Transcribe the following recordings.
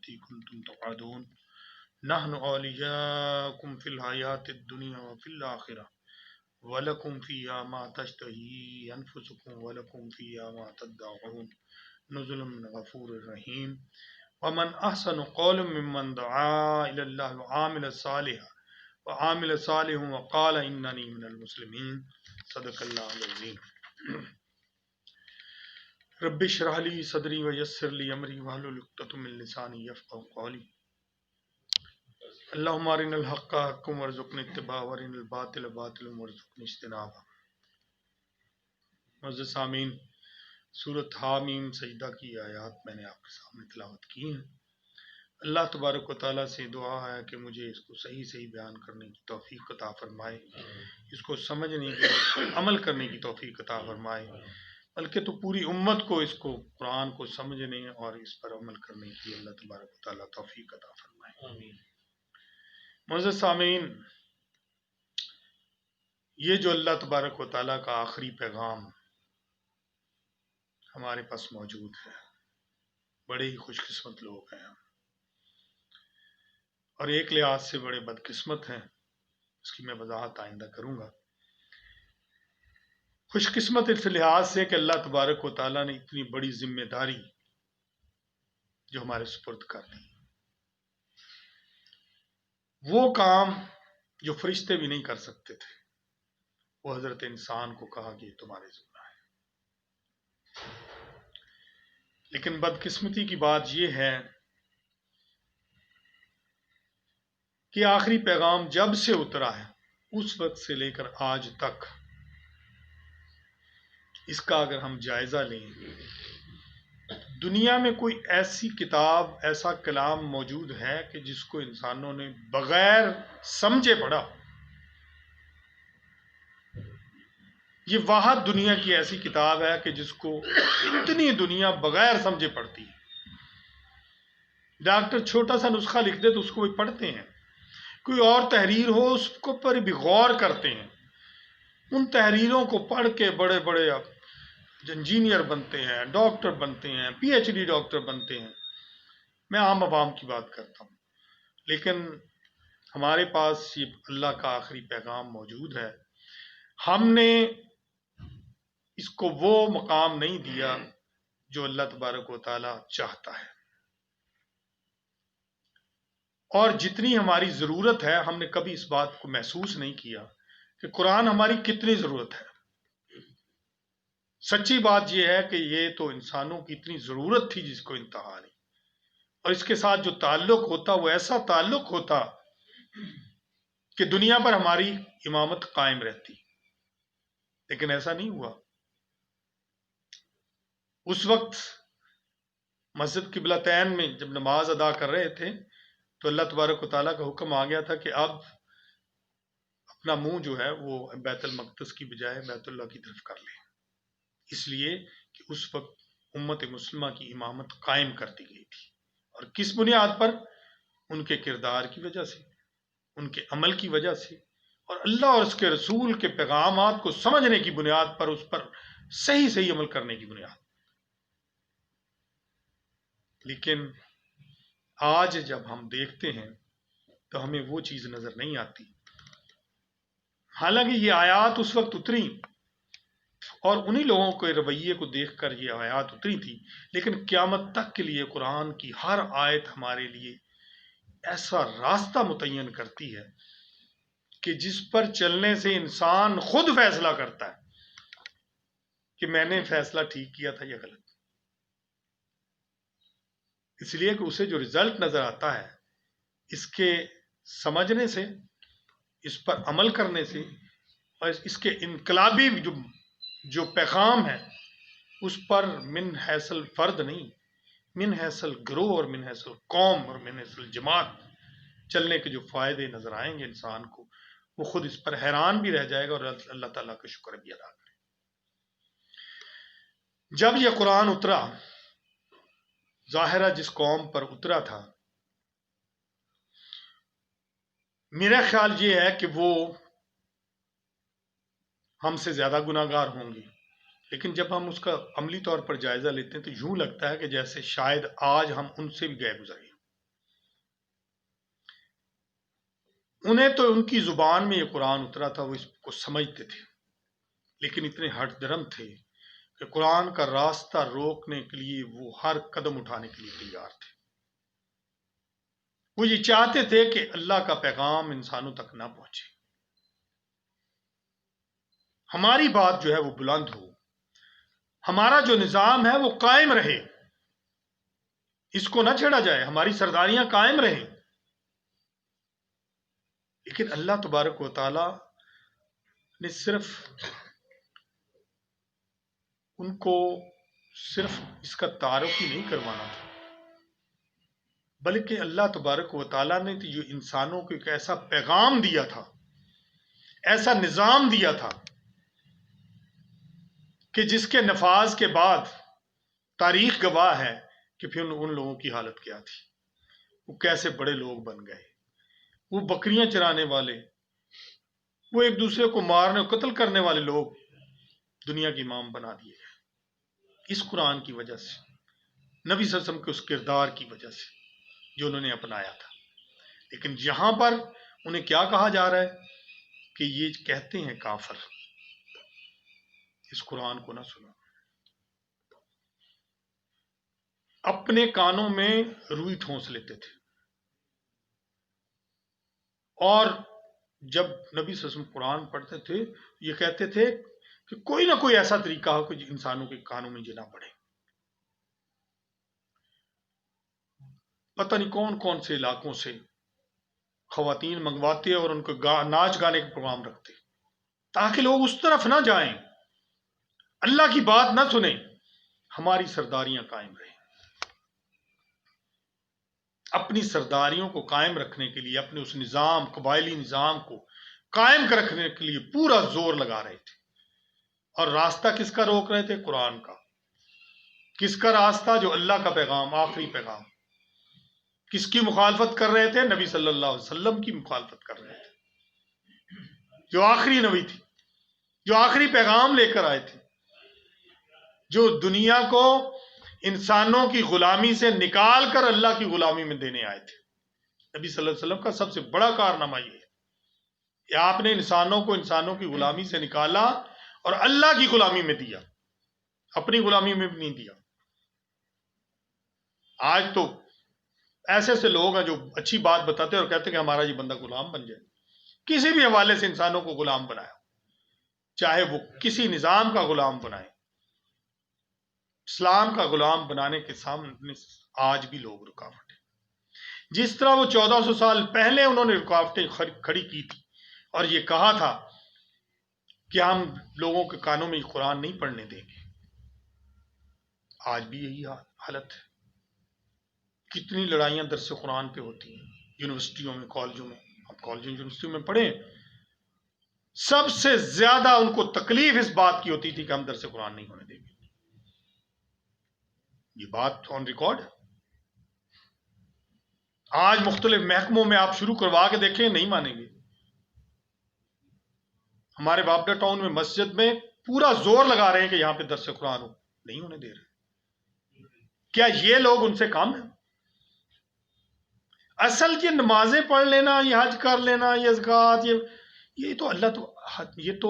التي كنتم توعدون نحن أولياؤكم في الحياة الدنيا وفي الآخرة ولكم فيها ما تشتهي أنفسكم ولكم فيها ما تدعون نزل من غفور رحيم ومن أحسن قولا ممن دعا إلى الله وعامل صالحا وقال إنني من المسلمين صدق الله العظيم رب اشرح لي صدري ويسر لي أمري واحلل عقدة من لساني يفقهوا قولي اللهم أرنا الحق حقا وارزقنا اتباعه وارنا الباطل باطلا وارزقنا اجتنابه۔ معزز سامعین، سورۃ حامیم سجدہ کی آیات میں نے آپ کے سامنے تلاوت کی ہیں۔ اللہ تبارک و تعالیٰ سے دعا ہے کہ مجھے اس کو صحیح صحیح بیان کرنے کی توفیق عطا فرمائے، اس کو سمجھنے کی عمل کرنے کی توفیق عطا فرمائے، بلکہ تو پوری امت کو اس کو قرآن کو سمجھنے اور اس پر عمل کرنے کی اللہ تبارک و تعالیٰ توفیق عطا فرمائے۔ آمین۔ معزز سامعین، یہ جو اللہ تبارک و تعالیٰ کا آخری پیغام ہمارے پاس موجود ہے، بڑے ہی خوش قسمت لوگ ہیں اور ایک لحاظ سے بڑے بدقسمت ہیں، اس کی میں وضاحت آئندہ کروں گا۔ خوش قسمت اس لحاظ سے کہ اللہ تبارک و تعالیٰ نے اتنی بڑی ذمہ داری جو ہمارے سپرد کر دی، وہ کام جو فرشتے بھی نہیں کر سکتے تھے، وہ حضرت انسان کو کہا کہ یہ تمہارے ذمہ ہے۔ لیکن بدقسمتی کی بات یہ ہے کہ آخری پیغام جب سے اترا ہے اس وقت سے لے کر آج تک اس کا اگر ہم جائزہ لیں، دنیا میں کوئی ایسی کتاب، ایسا کلام موجود ہے کہ جس کو انسانوں نے بغیر سمجھے پڑھا؟ یہ واحد دنیا کی ایسی کتاب ہے کہ جس کو اتنی دنیا بغیر سمجھے پڑھتی ہے۔ ڈاکٹر چھوٹا سا نسخہ لکھ دے تو اس کو بھی پڑھتے ہیں، کوئی اور تحریر ہو اس کو پر بھی غور کرتے ہیں، ان تحریروں کو پڑھ کے بڑے بڑے انجینئر بنتے ہیں، ڈاکٹر بنتے ہیں، پی ایچ ڈی ڈاکٹر بنتے ہیں۔ میں عام عوام کی بات کرتا ہوں، لیکن ہمارے پاس یہ اللہ کا آخری پیغام موجود ہے۔ ہم نے اس کو وہ مقام نہیں دیا جو اللہ تبارک و تعالی چاہتا ہے، اور جتنی ہماری ضرورت ہے ہم نے کبھی اس بات کو محسوس نہیں کیا کہ قرآن ہماری کتنی ضرورت ہے۔ سچی بات یہ ہے کہ یہ تو انسانوں کی اتنی ضرورت تھی جس کو انتہا نہیں، اور اس کے ساتھ جو تعلق ہوتا وہ ایسا تعلق ہوتا کہ دنیا پر ہماری امامت قائم رہتی، لیکن ایسا نہیں ہوا۔ اس وقت مسجد قبلتین میں جب نماز ادا کر رہے تھے تو اللہ تبارک و تعالیٰ کا حکم آ گیا تھا کہ اب اپنا منہ جو ہے وہ بیت المقدس کی بجائے بیت اللہ کی طرف کر لیں، اس لیے کہ اس وقت امت مسلمہ کی امامت قائم کر دی گئی تھی۔ اور کس بنیاد پر؟ ان کے کردار کی وجہ سے، ان کے عمل کی وجہ سے، اور اللہ اور اس کے رسول کے پیغامات کو سمجھنے کی بنیاد پر، اس پر صحیح صحیح عمل کرنے کی بنیاد۔ لیکن آج جب ہم دیکھتے ہیں تو ہمیں وہ چیز نظر نہیں آتی۔ حالانکہ یہ آیات اس وقت اتری اور انہی لوگوں کے رویے کو دیکھ کر یہ آیات اتری تھی، لیکن قیامت تک کے لیے قرآن کی ہر آیت ہمارے لیے ایسا راستہ متعین کرتی ہے کہ جس پر چلنے سے انسان خود فیصلہ کرتا ہے کہ میں نے فیصلہ ٹھیک کیا تھا یا غلط، اس لیے کہ اسے جو رزلٹ نظر آتا ہے اس کے سمجھنے سے، اس پر عمل کرنے سے، اور اس کے انقلابی جو پیغام ہے اس پر من حیث الفرد نہیں، من حیث الگروہ اور من حیث القوم اور من حیث الجماعت چلنے کے جو فائدے نظر آئیں گے انسان کو، وہ خود اس پر حیران بھی رہ جائے گا اور اللہ تعالیٰ کا شکر بھی ادا کرے۔ جب یہ قرآن اترا، ظاہرہ جس قوم پر اترا تھا، میرا خیال یہ ہے کہ وہ ہم سے زیادہ گناہگار ہوں گے، لیکن جب ہم اس کا عملی طور پر جائزہ لیتے ہیں تو یوں لگتا ہے کہ جیسے شاید آج ہم ان سے بھی گئے گزرے۔ انہیں تو ان کی زبان میں یہ قرآن اترا تھا، وہ اس کو سمجھتے تھے، لیکن اتنے ہٹ درم تھے کہ قرآن کا راستہ روکنے کے لیے وہ ہر قدم اٹھانے کے لیے تیار تھے۔ وہ یہ چاہتے تھے کہ اللہ کا پیغام انسانوں تک نہ پہنچے، ہماری بات جو ہے وہ بلند ہو، ہمارا جو نظام ہے وہ قائم رہے، اس کو نہ چھیڑا جائے، ہماری سرداریاں قائم رہیں۔ لیکن اللہ تبارک و تعالی نے صرف ان کو صرف اس کا تعارف ہی نہیں کروانا تھا، بلکہ اللہ تبارک و تعالیٰ نے جو انسانوں کو ایک ایسا پیغام دیا تھا، ایسا نظام دیا تھا کہ جس کے نفاذ کے بعد تاریخ گواہ ہے کہ پھر ان لوگوں کی حالت کیا تھی، وہ کیسے بڑے لوگ بن گئے، وہ بکریاں چرانے والے، وہ ایک دوسرے کو مارنے اور قتل کرنے والے لوگ دنیا کے امام بنا دیے گئے اس قرآن کی وجہ سے، نبی صلی اللہ علیہ وسلم کے اس کردار کی وجہ سے جو انہوں نے اپنایا تھا۔ لیکن یہاں پر انہیں کیا کہا جا رہا ہے کہ یہ کہتے ہیں کافر، اس قرآن کو نہ سنو، اپنے کانوں میں روئی ٹھونس لیتے تھے، اور جب نبی صلی اللہ علیہ وسلم قرآن پڑھتے تھے یہ کہتے تھے کہ کوئی نہ کوئی ایسا طریقہ ہو کہ انسانوں کے کانوں میں یہ نہ پڑے۔ پتہ نہیں کون کون سے علاقوں سے خواتین منگواتے اور ان کو ناچ گانے کا پروگرام رکھتے تاکہ لوگ اس طرف نہ جائیں، اللہ کی بات نہ سنیں، ہماری سرداریاں قائم رہیں۔ اپنی سرداریوں کو قائم رکھنے کے لیے، اپنے اس نظام، قبائلی نظام کو قائم رکھنے کے لیے پورا زور لگا رہے تھے، اور راستہ کس کا روک رہے تھے؟ قرآن کا۔ کس کا راستہ؟ جو اللہ کا پیغام، آخری پیغام۔ کس کی مخالفت کر رہے تھے؟ نبی صلی اللہ علیہ وسلم کی مخالفت کر رہے تھے، جو آخری نبی تھی، جو آخری پیغام لے کر آئے تھے، جو دنیا کو انسانوں کی غلامی سے نکال کر اللہ کی غلامی میں دینے آئے تھے۔ نبی صلی اللہ علیہ وسلم کا سب سے بڑا کارنامہ یہ ہے کہ آپ نے انسانوں کو انسانوں کی غلامی سے نکالا اور اللہ کی غلامی میں دیا، اپنی غلامی میں بھی نہیں دیا۔ آج تو ایسے ایسے لوگ ہیں جو اچھی بات بتاتے ہیں اور کہتے ہیں کہ ہمارا یہ بندہ غلام بن جائے، کسی بھی حوالے سے انسانوں کو غلام بنایا، چاہے وہ کسی نظام کا غلام بنائے۔ اسلام کا غلام بنانے کے سامنے آج بھی لوگ رکاوٹ ہیں، جس طرح وہ 1400 سال پہلے انہوں نے رکاوٹیں کھڑی کی تھی اور یہ کہا تھا کہ ہم لوگوں کے کانوں میں یہ قرآن نہیں پڑھنے دیں گے، آج بھی یہی حالت ہے۔ کتنی لڑائیاں درس قرآن پہ ہوتی ہیں یونیورسٹیوں میں، کالجوں میں، اب کالجوں یونیورسٹیوں میں پڑھیں، سب سے زیادہ ان کو تکلیف اس بات کی ہوتی تھی کہ ہم درس قرآن نہیں ہونے دیں گے۔ یہ بات آن ریکارڈ ہے۔ آج مختلف محکموں میں آپ شروع کروا کے دیکھیں، نہیں مانیں گے۔ ہمارے بابڈا ٹاؤن میں مسجد میں پورا زور لگا رہے ہیں کہ یہاں پہ درس قرآن ہو، نہیں ہونے دے رہے۔ کیا یہ لوگ ان سے کم ہیں؟ اصل یہ نمازیں پڑھ لینا، یہ حج کر لینا، یہ زکوٰۃ، یہ تو اللہ تو، یہ تو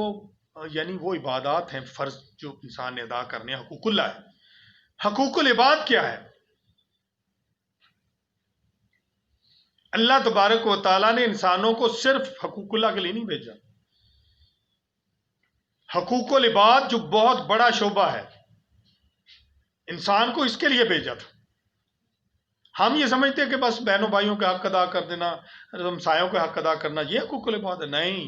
یعنی وہ عبادات ہیں فرض جو انسان نے ادا کرنے، حقوق اللہ ہے۔ حقوق العباد کیا ہے؟ اللہ تبارک و تعالیٰ نے انسانوں کو صرف حقوق اللہ کے لیے نہیں بھیجا، حقوق العباد جو بہت بڑا شعبہ ہے، انسان کو اس کے لیے بھیجا تھا۔ ہم یہ سمجھتے ہیں کہ بس بہنوں بھائیوں کے حق ادا کر دینا، ہمسایوں کے حق ادا کرنا، یہ حقوق العباد ہے؟ نہیں،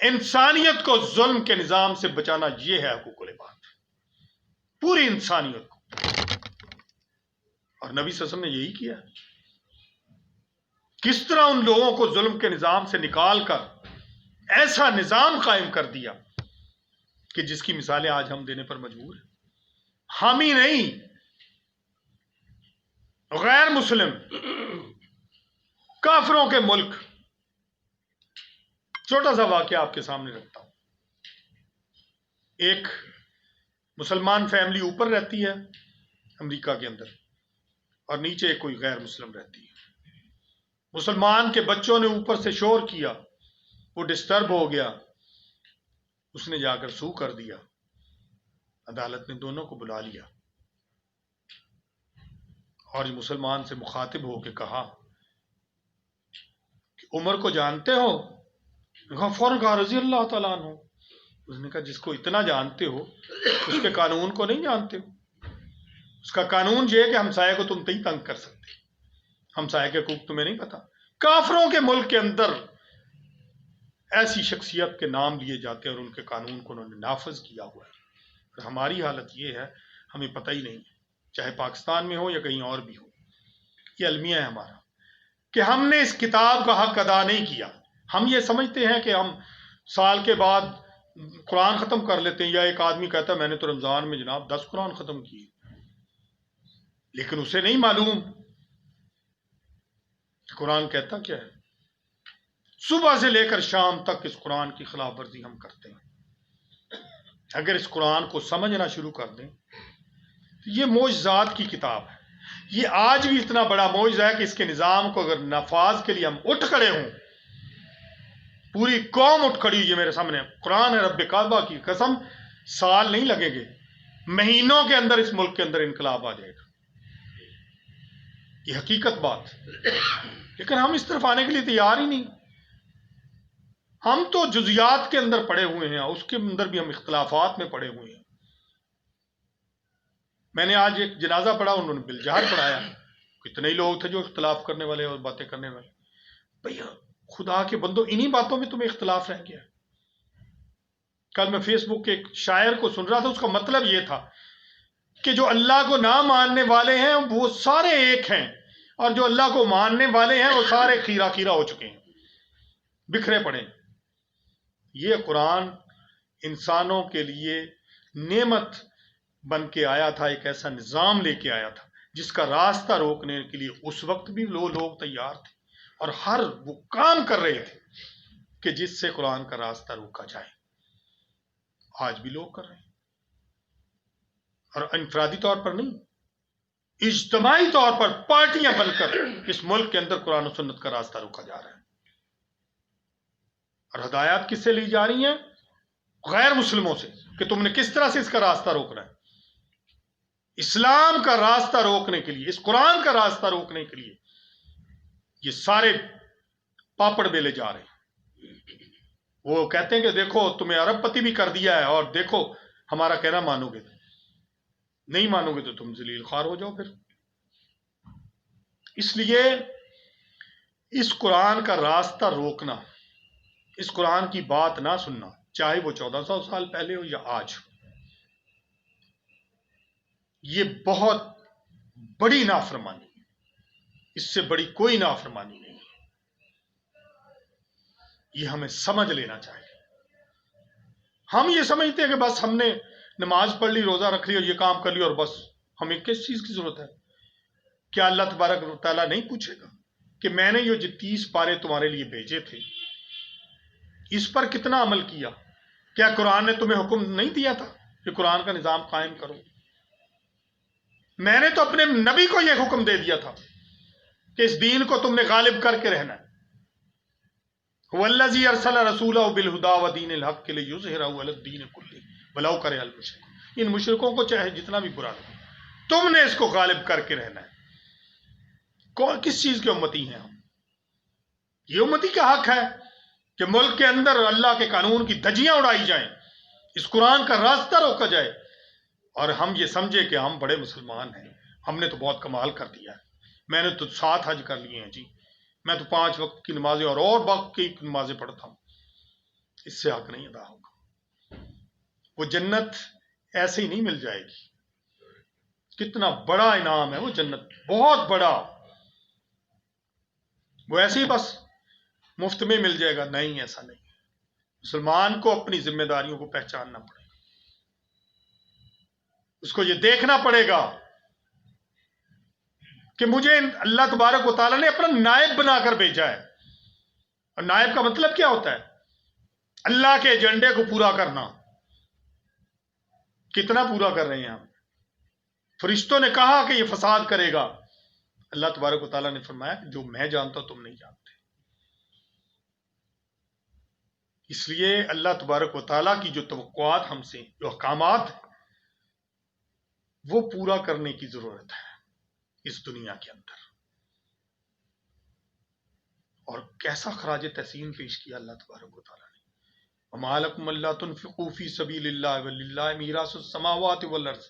انسانیت کو ظلم کے نظام سے بچانا، یہ ہے حقوق العباد، پوری انسانیت کو۔ اور نبی صلی اللہ علیہ وسلم نے یہی کیا۔ کس طرح ان لوگوں کو ظلم کے نظام سے نکال کر ایسا نظام قائم کر دیا کہ جس کی مثالیں آج ہم دینے پر مجبور ہیں۔ ہم ہی نہیں، غیر مسلم کافروں کے ملک۔ چھوٹا سا واقعہ آپ کے سامنے رکھتا ہوں۔ ایک مسلمان فیملی اوپر رہتی ہے امریکہ کے اندر، اور نیچے کوئی غیر مسلم رہتی ہے۔ مسلمان کے بچوں نے اوپر سے شور کیا، وہ ڈسٹرب ہو گیا، اس نے جا کر سو کر دیا، عدالت نے دونوں کو بلا لیا اور مسلمان سے مخاطب ہو کے کہا کہ عمر کو جانتے ہو؟ فوراً کہا رضی اللہ تعالیٰ عنہ۔ اس نے کہا جس کو اتنا جانتے ہو اس کے قانون کو نہیں جانتے ہو؟ اس کا قانون یہ ہے کہ ہمسائے کو تم نہیں تنگ کر سکتے، ہمسائے کے حقوق تمہیں نہیں پتا۔ کافروں کے ملک کے اندر ایسی شخصیت کے نام لیے جاتے ہیں اور ان کے قانون کو انہوں نے نافذ کیا ہوا ہے، اور ہماری حالت یہ ہے ہمیں پتہ ہی نہیں، چاہے پاکستان میں ہو یا کہیں اور بھی ہو۔ یہ المیہ ہے ہمارا کہ ہم نے اس کتاب کا حق ادا نہیں کیا۔ ہم یہ سمجھتے ہیں کہ ہم سال کے بعد قرآن ختم کر لیتے ہیں، یا ایک آدمی کہتا ہے میں نے تو رمضان میں جناب 10 قرآن ختم کیے، لیکن اسے نہیں معلوم کہ قرآن کہتا کیا ہے۔ صبح سے لے کر شام تک اس قرآن کی خلاف ورزی ہم کرتے ہیں۔ اگر اس قرآن کو سمجھنا شروع کر دیں تو یہ معجزات کی کتاب ہے۔ یہ آج بھی اتنا بڑا معجزہ ہے کہ اس کے نظام کو اگر نفاذ کے لیے ہم اٹھ کھڑے ہوں، پوری قوم اٹھ کھڑی ہوئی ہے میرے سامنے، قرآن رب کعبہ کی قسم، سال نہیں لگیں گے، مہینوں کے اندر اس ملک کے اندر انقلاب آ جائے گا۔ یہ حقیقت بات، لیکن ہم اس طرف آنے کے لیے تیار ہی نہیں۔ ہم تو جزیات کے اندر پڑے ہوئے ہیں، اس کے اندر بھی ہم اختلافات میں پڑے ہوئے ہیں۔ میں نے آج ایک جنازہ پڑھا، انہوں نے بالجہر پڑھایا، کتنے ہی لوگ تھے جو اختلاف کرنے والے اور باتیں کرنے والے۔ بھیا خدا کے بندو، انہی باتوں میں تمہیں اختلاف رہ گیا۔ کل میں فیس بک کے ایک شاعر کو سن رہا تھا، اس کا مطلب یہ تھا کہ جو اللہ کو نہ ماننے والے ہیں وہ سارے ایک ہیں، اور جو اللہ کو ماننے والے ہیں وہ سارے کھیرا کھیرا ہو چکے ہیں، بکھرے پڑے ہیں۔ یہ قرآن انسانوں کے لیے نعمت بن کے آیا تھا، ایک ایسا نظام لے کے آیا تھا جس کا راستہ روکنے کے لیے اس وقت بھی لوگ تیار تھے، اور ہر وہ کام کر رہے تھے کہ جس سے قرآن کا راستہ روکا جائے۔ آج بھی لوگ کر رہے ہیں، اور انفرادی طور پر نہیں، اجتماعی طور پر پارٹیاں بن کر اس ملک کے اندر قرآن و سنت کا راستہ روکا جا رہا ہے۔ اور ہدایات کس سے لی جا رہی ہیں؟ غیر مسلموں سے، کہ تم نے کس طرح سے اس کا راستہ روکنا ہے۔ اسلام کا راستہ روکنے کے لیے، اس قرآن کا راستہ روکنے کے لیے یہ سارے پاپڑ بیلے جا رہے ہیں۔ وہ کہتے ہیں کہ دیکھو تمہیں ارب پتی بھی کر دیا ہے، اور دیکھو ہمارا کہنا مانو گے، نہیں مانو گے تو تم ذلیل خوار ہو جاؤ پھر۔ اس لیے اس قرآن کا راستہ روکنا، اس قرآن کی بات نہ سننا، چاہے وہ 1400 سال پہلے ہو یا آج، یہ بہت بڑی نافرمانی ہے۔ اس سے بڑی کوئی نافرمانی نہیں ہے۔ یہ ہمیں سمجھ لینا چاہیے۔ ہم یہ سمجھتے ہیں کہ بس ہم نے نماز پڑھ لی، روزہ رکھ لی اور یہ کام کر لی، اور بس ہمیں کس چیز کی ضرورت ہے؟ کیا اللہ تبارک و تعالیٰ نہیں پوچھے گا کہ میں نے یہ 30 پارے تمہارے لیے بھیجے تھے، اس پر کتنا عمل کیا؟ کیا قرآن نے تمہیں حکم نہیں دیا تھا کہ قرآن کا نظام قائم کرو؟ میں نے تو اپنے نبی کو یہ حکم دے دیا تھا کہ اس دین کو تم نے غالب کر کے رہنا ہے۔ وَالَّذِي أَرْسَلَ رَسُولَهُ بِالْهُدَى وَدِينِ الْحَقِّ لِيُظْهِرَهُ عَلَى الدِّينِ كُلِّهِ وَلَوْ كَرِهَ الْمُشْرِكُونَ۔ ان مشرکوں کو چاہے جتنا بھی برا لگے، تم نے اس کو غالب کر کے رہنا ہے۔ کس چیز کے امتی ہیں ہم؟ یہ امتی کا حق ہے کہ ملک کے اندر اللہ کے قانون کی دھجیاں اڑائی جائیں، اس قرآن کا راستہ روکا جائے، اور ہم یہ سمجھے کہ ہم بڑے مسلمان ہیں، ہم نے تو بہت کمال کر دیا ہے، میں نے تو 7 حج کر لیے ہیں جی، میں تو 5 وقت کی نمازیں اور باقی نمازیں پڑھتا ہوں۔ اس سے حق نہیں ادا ہوگا۔ وہ جنت ایسے ہی نہیں مل جائے گی۔ کتنا بڑا انعام ہے وہ جنت، بہت بڑا۔ وہ ایسے ہی بس مفت میں مل جائے گا؟ نہیں، ایسا نہیں۔ مسلمان کو اپنی ذمہ داریوں کو پہچاننا پڑے گا، اس کو یہ دیکھنا پڑے گا کہ مجھے اللہ تبارک و تعالیٰ نے اپنا نائب بنا کر بھیجا ہے۔ اور نائب کا مطلب کیا ہوتا ہے؟ اللہ کے ایجنڈے کو پورا کرنا۔ کتنا پورا کر رہے ہیں ہم؟ فرشتوں نے کہا کہ یہ فساد کرے گا، اللہ تبارک و تعالیٰ نے فرمایا کہ جو میں جانتا ہوں تم نہیں جانتے. اس لیے اللہ تبارک و تعالیٰ کی جو توقعات ہم سے، جو احکامات ہیں، وہ پورا کرنے کی ضرورت ہے اس دنیا کے اندر. اور کیسا خراج تحسین پیش کیا اللہ تبارک و تعالیٰ نے. وَمَا لَكُمْ أَلَّا تُنْفِقُوا فِي سَبِيلِ اللَّهِ وَلِلَّهِ مِيرَاثُ السَّمَاوَاتِ وَالْأَرْضِ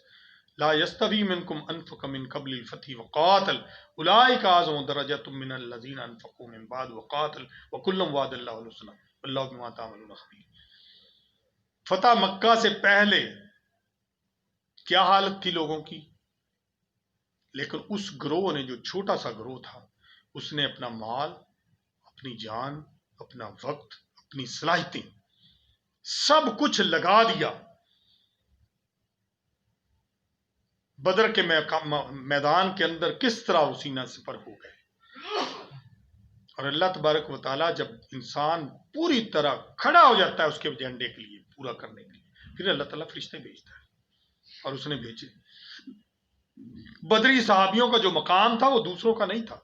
لَا يَسْتَوِي مِنْكُمْ أَنْفَقَ مِنْ قَبْلِ الْفَتْحِ وَقَاتَلَ أُولَٰئِكَ أَعْظَمُ دَرَجَةً مِنَ الَّذِينَ أَنْفَقُوا مِنْ بَعْدُ وَقَاتَلُوا وَكُلًّا وَعَدَ اللَّهُ الْحُسْنَىٰ وَاللَّهُ بِمَا تَعْمَلُونَ خَبِيرٌ. فتح مکہ سے پہلے کیا حالت تھی لوگوں کی؟ لیکن اس گروہ نے، جو چھوٹا سا گروہ تھا، اس نے اپنا مال، اپنی جان، اپنا وقت، اپنی صلاحیتیں سب کچھ لگا دیا. بدر کے میدان کے اندر کس طرح وہ سینہ سپر ہو گئے. اور اللہ تبارک و تعالیٰ جب انسان پوری طرح کھڑا ہو جاتا ہے اس کے ایجنڈے کے لیے، پورا کرنے کے لیے، پھر اللہ تعالیٰ فرشتے بھیجتا ہے. اور اس نے بھیجے. بدری صحابیوں کا جو مقام تھا وہ دوسروں کا نہیں تھا.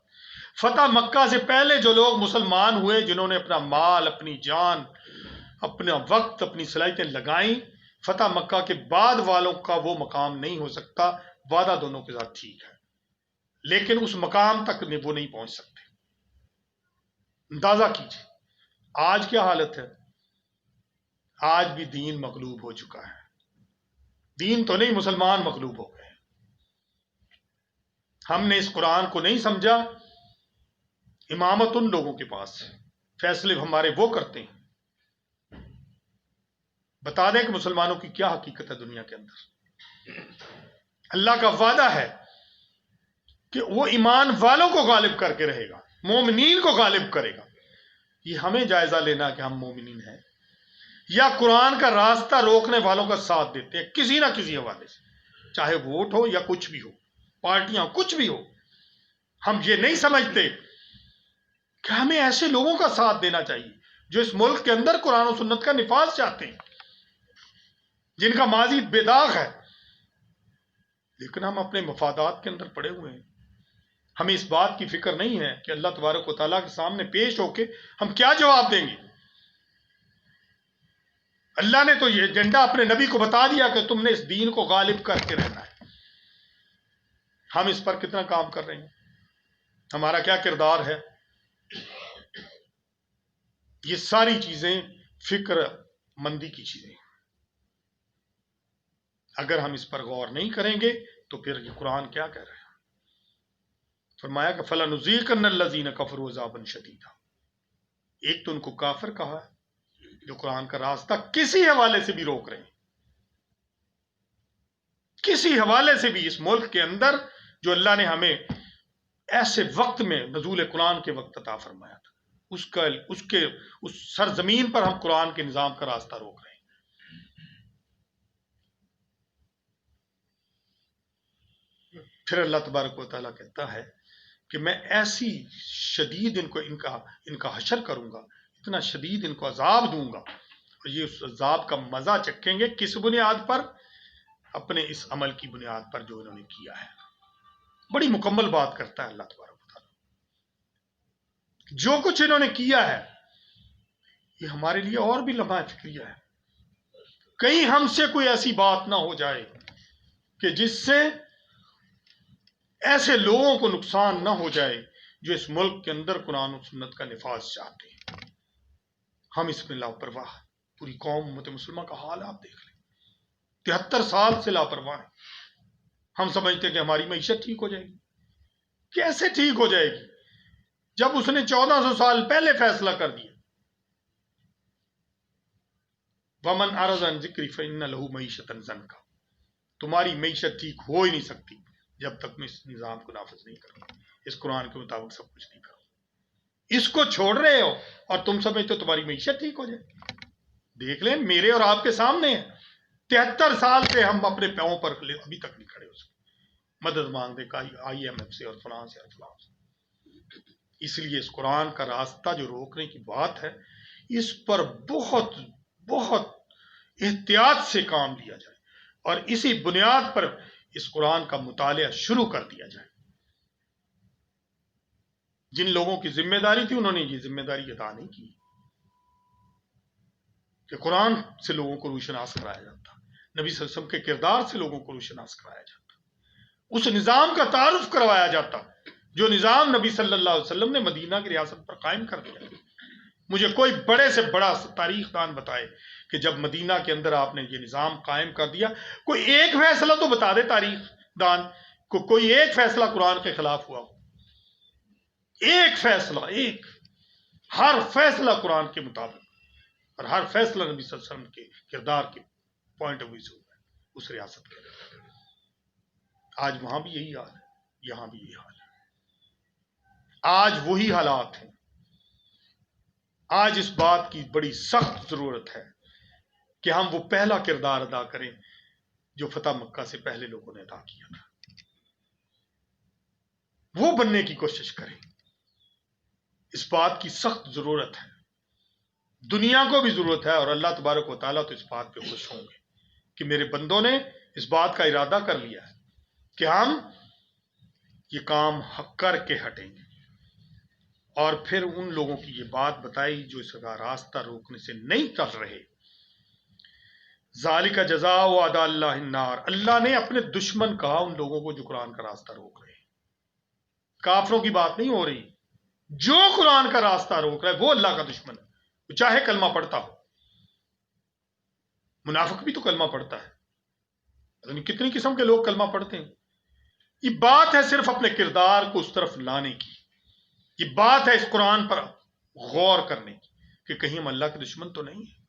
فتح مکہ سے پہلے جو لوگ مسلمان ہوئے، جنہوں نے اپنا مال، اپنی جان، اپنا وقت، اپنی صلاحیتیں لگائیں، فتح مکہ کے بعد والوں کا وہ مقام نہیں ہو سکتا. وعدہ دونوں کے ساتھ ٹھیک ہے، لیکن اس مقام تک وہ نہیں پہنچ سکتے. اندازہ کیجیے آج کیا حالت ہے. آج بھی دین مغلوب ہو چکا ہے. دین تو نہیں، مسلمان مغلوب ہو گئے. ہم نے اس قرآن کو نہیں سمجھا. امامت ان لوگوں کے پاس ہے، فیصلے ہمارے وہ کرتے ہیں. بتا دیں کہ مسلمانوں کی کیا حقیقت ہے دنیا کے اندر. اللہ کا وعدہ ہے کہ وہ ایمان والوں کو غالب کر کے رہے گا، مومنین کو غالب کرے گا. یہ ہمیں جائزہ لینا کہ ہم مومنین ہیں یا قرآن کا راستہ روکنے والوں کا ساتھ دیتے ہیں کسی نہ کسی حوالے سے، چاہے ووٹ ہو یا کچھ بھی ہو، پارٹیاں کچھ بھی ہو. ہم یہ نہیں سمجھتے کہ ہمیں ایسے لوگوں کا ساتھ دینا چاہیے جو اس ملک کے اندر قرآن و سنت کا نفاذ چاہتے ہیں، جن کا ماضی بے داغ ہے. لیکن ہم اپنے مفادات کے اندر پڑے ہوئے ہیں. ہمیں اس بات کی فکر نہیں ہے کہ اللہ تبارک و تعالیٰ کے سامنے پیش ہو کے ہم کیا جواب دیں گے. اللہ نے تو یہ ایجنڈا اپنے نبی کو بتا دیا کہ تم نے اس دین کو غالب کر کے رہنا ہے. ہم اس پر کتنا کام کر رہے ہیں؟ ہمارا کیا کردار ہے؟ یہ ساری چیزیں فکر مندی کی چیزیں ہیں. اگر ہم اس پر غور نہیں کریں گے تو پھر یہ قرآن کیا کہہ رہے ہیں؟ فرمایا کہ فَلَنُذِيقَنَّ الَّذِينَ كَفَرُوا عَذَابًا شَدِيدًا. ایک تو ان کو کافر کہا ہے جو قرآن کا راستہ کسی حوالے سے بھی روک رہے ہیں. کسی حوالے سے بھی اس ملک کے اندر جو اللہ نے ہمیں ایسے وقت میں نزول قرآن کے وقت عطا فرمایا تھا، اس سرزمین پر ہم قرآن کے نظام کا راستہ روک رہے ہیں. پھر اللہ تبارک و تعالیٰ کہتا ہے کہ میں ایسی شدید ان کا حشر کروں گا، اتنا شدید ان کو عذاب دوں گا، اور یہ اس عذاب کا مزہ چکھیں گے. کس بنیاد پر؟ اپنے اس عمل کی بنیاد پر جو انہوں نے کیا ہے. بڑی مکمل بات کرتا ہے اللہ تبارک و تعالیٰ. جو کچھ انہوں نے کیا ہے یہ ہمارے لیے اور بھی لمحہ فکریہ ہے. کہیں ہم سے کوئی ایسی بات نہ ہو جائے کہ جس سے ایسے لوگوں کو نقصان نہ ہو جائے جو اس ملک کے اندر قرآن و سنت کا نفاذ چاہتے ہیں. ہم اس میں لاپرواہ. پوری قوم امت مسلمہ کا حال آپ دیکھ لیں. 73 سال سے لاپرواہ ہیں. ہم سمجھتے ہیں کہ ہماری معیشت ٹھیک ہو جائے گی. کیسے ٹھیک ہو جائے گی جب اس نے 1400 سال پہلے فیصلہ کر دیا. وَمَنْ أَعْرَضَ عَنْ ذِكْرِي فَإِنَّ لَهُ مَعِيشَةً ضَنْكًا. تمہاری معیشت ٹھیک ہو ہی نہیں سکتی جب تک میں اس نظام کو نافذ نہیں کروں، اس قرآن کے مطابق سب کچھ نہیں کروں. اس کو چھوڑ رہے ہو اور تم سمجھتے ہو تمہاری معیشت ٹھیک ہو جائے. دیکھ لیں میرے اور آپ کے سامنے ہے. 73 سال سے ہم اپنے پاؤں پر ابھی تک نہیں کھڑے ہو سکتے. مدد مانگ دے IMF سے اور فلاں سے اور فلاں سے. اس لیے اس قرآن کا راستہ جو روکنے کی بات ہے، اس پر بہت بہت احتیاط سے کام لیا جائے اور اسی بنیاد پر اس قرآن کا مطالعہ شروع کر دیا جائے. جن لوگوں کی ذمہ داری تھی انہوں نے یہ ذمہ داری ادا نہیں کی کہ قرآن سے لوگوں کو روشناس کرایا جاتا، نبی صلی اللہ علیہ وسلم کے کردار سے لوگوں کو روشناس کرایا جاتا، اس نظام کا تعارف کروایا جاتا جو نظام نبی صلی اللہ علیہ وسلم نے مدینہ کی ریاست پر قائم کر دیا۔ مجھے کوئی بڑے سے بڑا تاریخ دان بتائے کہ جب مدینہ کے اندر آپ نے یہ نظام قائم کر دیا، کوئی ایک فیصلہ تو بتا دے تاریخ دان کو، کوئی ایک فیصلہ قرآن کے خلاف ہوا ہو، ایک فیصلہ، ایک، ہر فیصلہ قرآن کے مطابق اور ہر فیصلہ نبی صلی اللہ علیہ وسلم کے کردار کے پوائنٹ آف ویو سے ہوا ہے اس ریاست کے۔ آج وہاں بھی یہی حال ہے، یہاں بھی یہی حال ہے، آج وہی حالات ہیں۔ آج اس بات کی بڑی سخت ضرورت ہے کہ ہم وہ پہلا کردار ادا کریں جو فتح مکہ سے پہلے لوگوں نے ادا کیا تھا، وہ بننے کی کوشش کریں۔ اس بات کی سخت ضرورت ہے، دنیا کو بھی ضرورت ہے، اور اللہ تبارک و تعالیٰ تو اس بات پہ خوش ہوں گے کہ میرے بندوں نے اس بات کا ارادہ کر لیا ہے کہ ہم یہ کام کر کے ہٹیں گے۔ اور پھر ان لوگوں کی یہ بات بتائی جو اس کا راستہ روکنے سے نہیں کر رہے۔ ذالک جزاء اعداء اللہ النار، اللہ نے اپنے دشمن کہا ان لوگوں کو جو قرآن کا راستہ روک رہے ہیں۔ کافروں کی بات نہیں ہو رہی، جو قرآن کا راستہ روک رہا ہے وہ اللہ کا دشمن ہے، وہ چاہے کلمہ پڑھتا ہو۔ منافق بھی تو کلمہ پڑھتا ہے، یعنی کتنی قسم کے لوگ کلمہ پڑھتے ہیں۔ یہ بات ہے صرف اپنے کردار کو اس طرف لانے کی، یہ بات ہے اس قرآن پر غور کرنے کی کہ کہیں ہم اللہ کے دشمن تو نہیں ہیں۔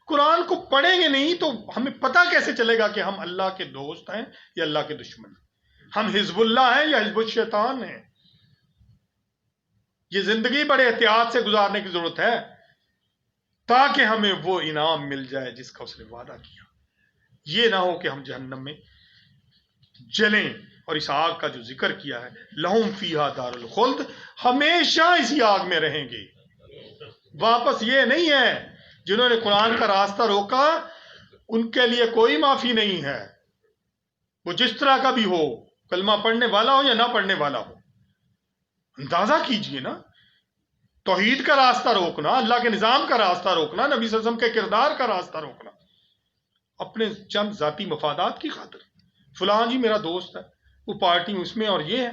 قرآن کو پڑھیں گے نہیں تو ہمیں پتہ کیسے چلے گا کہ ہم اللہ کے دوست ہیں یا اللہ کے دشمن ہیں، ہم حزب اللہ ہیں یا حزب الشیطان ہیں۔ یہ زندگی بڑے احتیاط سے گزارنے کی ضرورت ہے تاکہ ہمیں وہ انعام مل جائے جس کا اس نے وعدہ کیا۔ یہ نہ ہو کہ ہم جہنم میں جلیں، اور اس آگ کا جو ذکر کیا ہے لہم فیہا دار الخلد، ہمیشہ اسی آگ میں رہیں گے، واپس یہ نہیں ہے۔ جنہوں نے قرآن کا راستہ روکا ان کے لیے کوئی معافی نہیں ہے، وہ جس طرح کا بھی ہو، کلمہ پڑھنے والا ہو یا نہ پڑھنے والا ہو۔ اندازہ کیجئے نا، توحید کا راستہ روکنا، اللہ کے نظام کا راستہ روکنا، نبی صلی اللہ علیہ وسلم کے کردار کا راستہ روکنا، اپنے چند ذاتی مفادات کی خاطر۔ فلاں جی میرا دوست ہے، وہ پارٹی اس میں، اور یہ ہے۔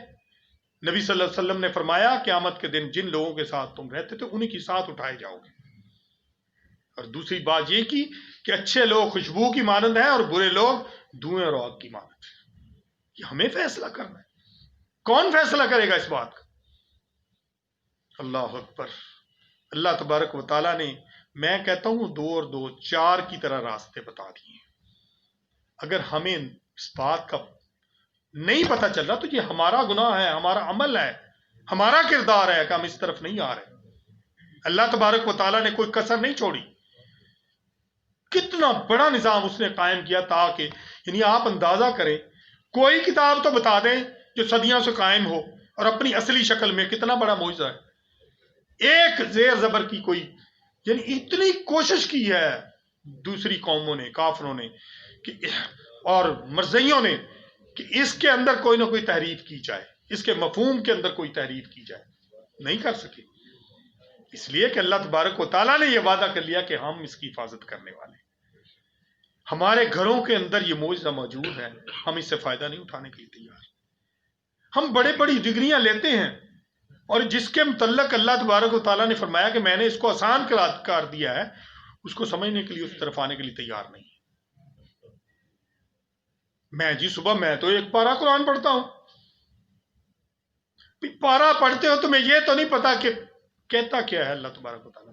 نبی صلی اللہ علیہ وسلم نے فرمایا قیامت کے دن جن لوگوں کے ساتھ تم رہتے تھے انہی کی ساتھ اٹھائے جاؤ گے۔ اور دوسری بات یہ کی کہ اچھے لوگ خوشبو کی مانند ہیں اور برے لوگ دھوئیں اور آگ کی مانند ہیں۔ یہ ہمیں فیصلہ کرنا ہے، کون فیصلہ کرے گا اس بات کا؟ اللہ اکبر۔ اللہ تبارک و تعالیٰ نے، میں کہتا ہوں 2 اور 2 4 کی طرح راستے بتا دیے۔ اگر ہمیں اس بات کا نہیں پتہ چل رہا تو یہ ہمارا گناہ ہے، ہمارا عمل ہے، ہمارا کردار ہے کہ ہم اس طرف نہیں آ رہے۔ اللہ تبارک و تعالیٰ نے کوئی کسر نہیں چھوڑی۔ کتنا بڑا نظام اس نے قائم کیا تاکہ، یعنی آپ اندازہ کریں، کوئی کتاب تو بتا دیں جو صدیوں سے قائم ہو اور اپنی اصلی شکل میں، کتنا بڑا معجزہ ہے۔ ایک زیر زبر کی کوئی، یعنی اتنی کوشش کی ہے دوسری قوموں نے، کافروں نے اور مرزیوں نے کہ اس کے اندر کوئی نہ کوئی تحریف کی جائے، اس کے مفہوم کے اندر کوئی تحریف کی جائے، نہیں کر سکے۔ اس لیے کہ اللہ تبارک و تعالیٰ نے یہ وعدہ کر لیا کہ ہم اس کی حفاظت کرنے والے ہیں۔ ہمارے گھروں کے اندر یہ معجزہ موجود ہے، ہم اس سے فائدہ نہیں اٹھانے کے لیے تیار۔ ہم بڑے بڑی ڈگریاں لیتے ہیں اور جس کے متعلق اللہ تبارک و تعالیٰ نے فرمایا کہ میں نے اس کو آسان کر دیا ہے، اس کو سمجھنے کے لیے، اس طرف آنے کے لیے تیار نہیں۔ میں جی صبح میں تو 1 پارہ قرآن پڑھتا ہوں، پارہ پڑھتے ہو تمہیں یہ تو نہیں پتا کہ کہتا کیا ہے اللہ تبارک و تعالیٰ،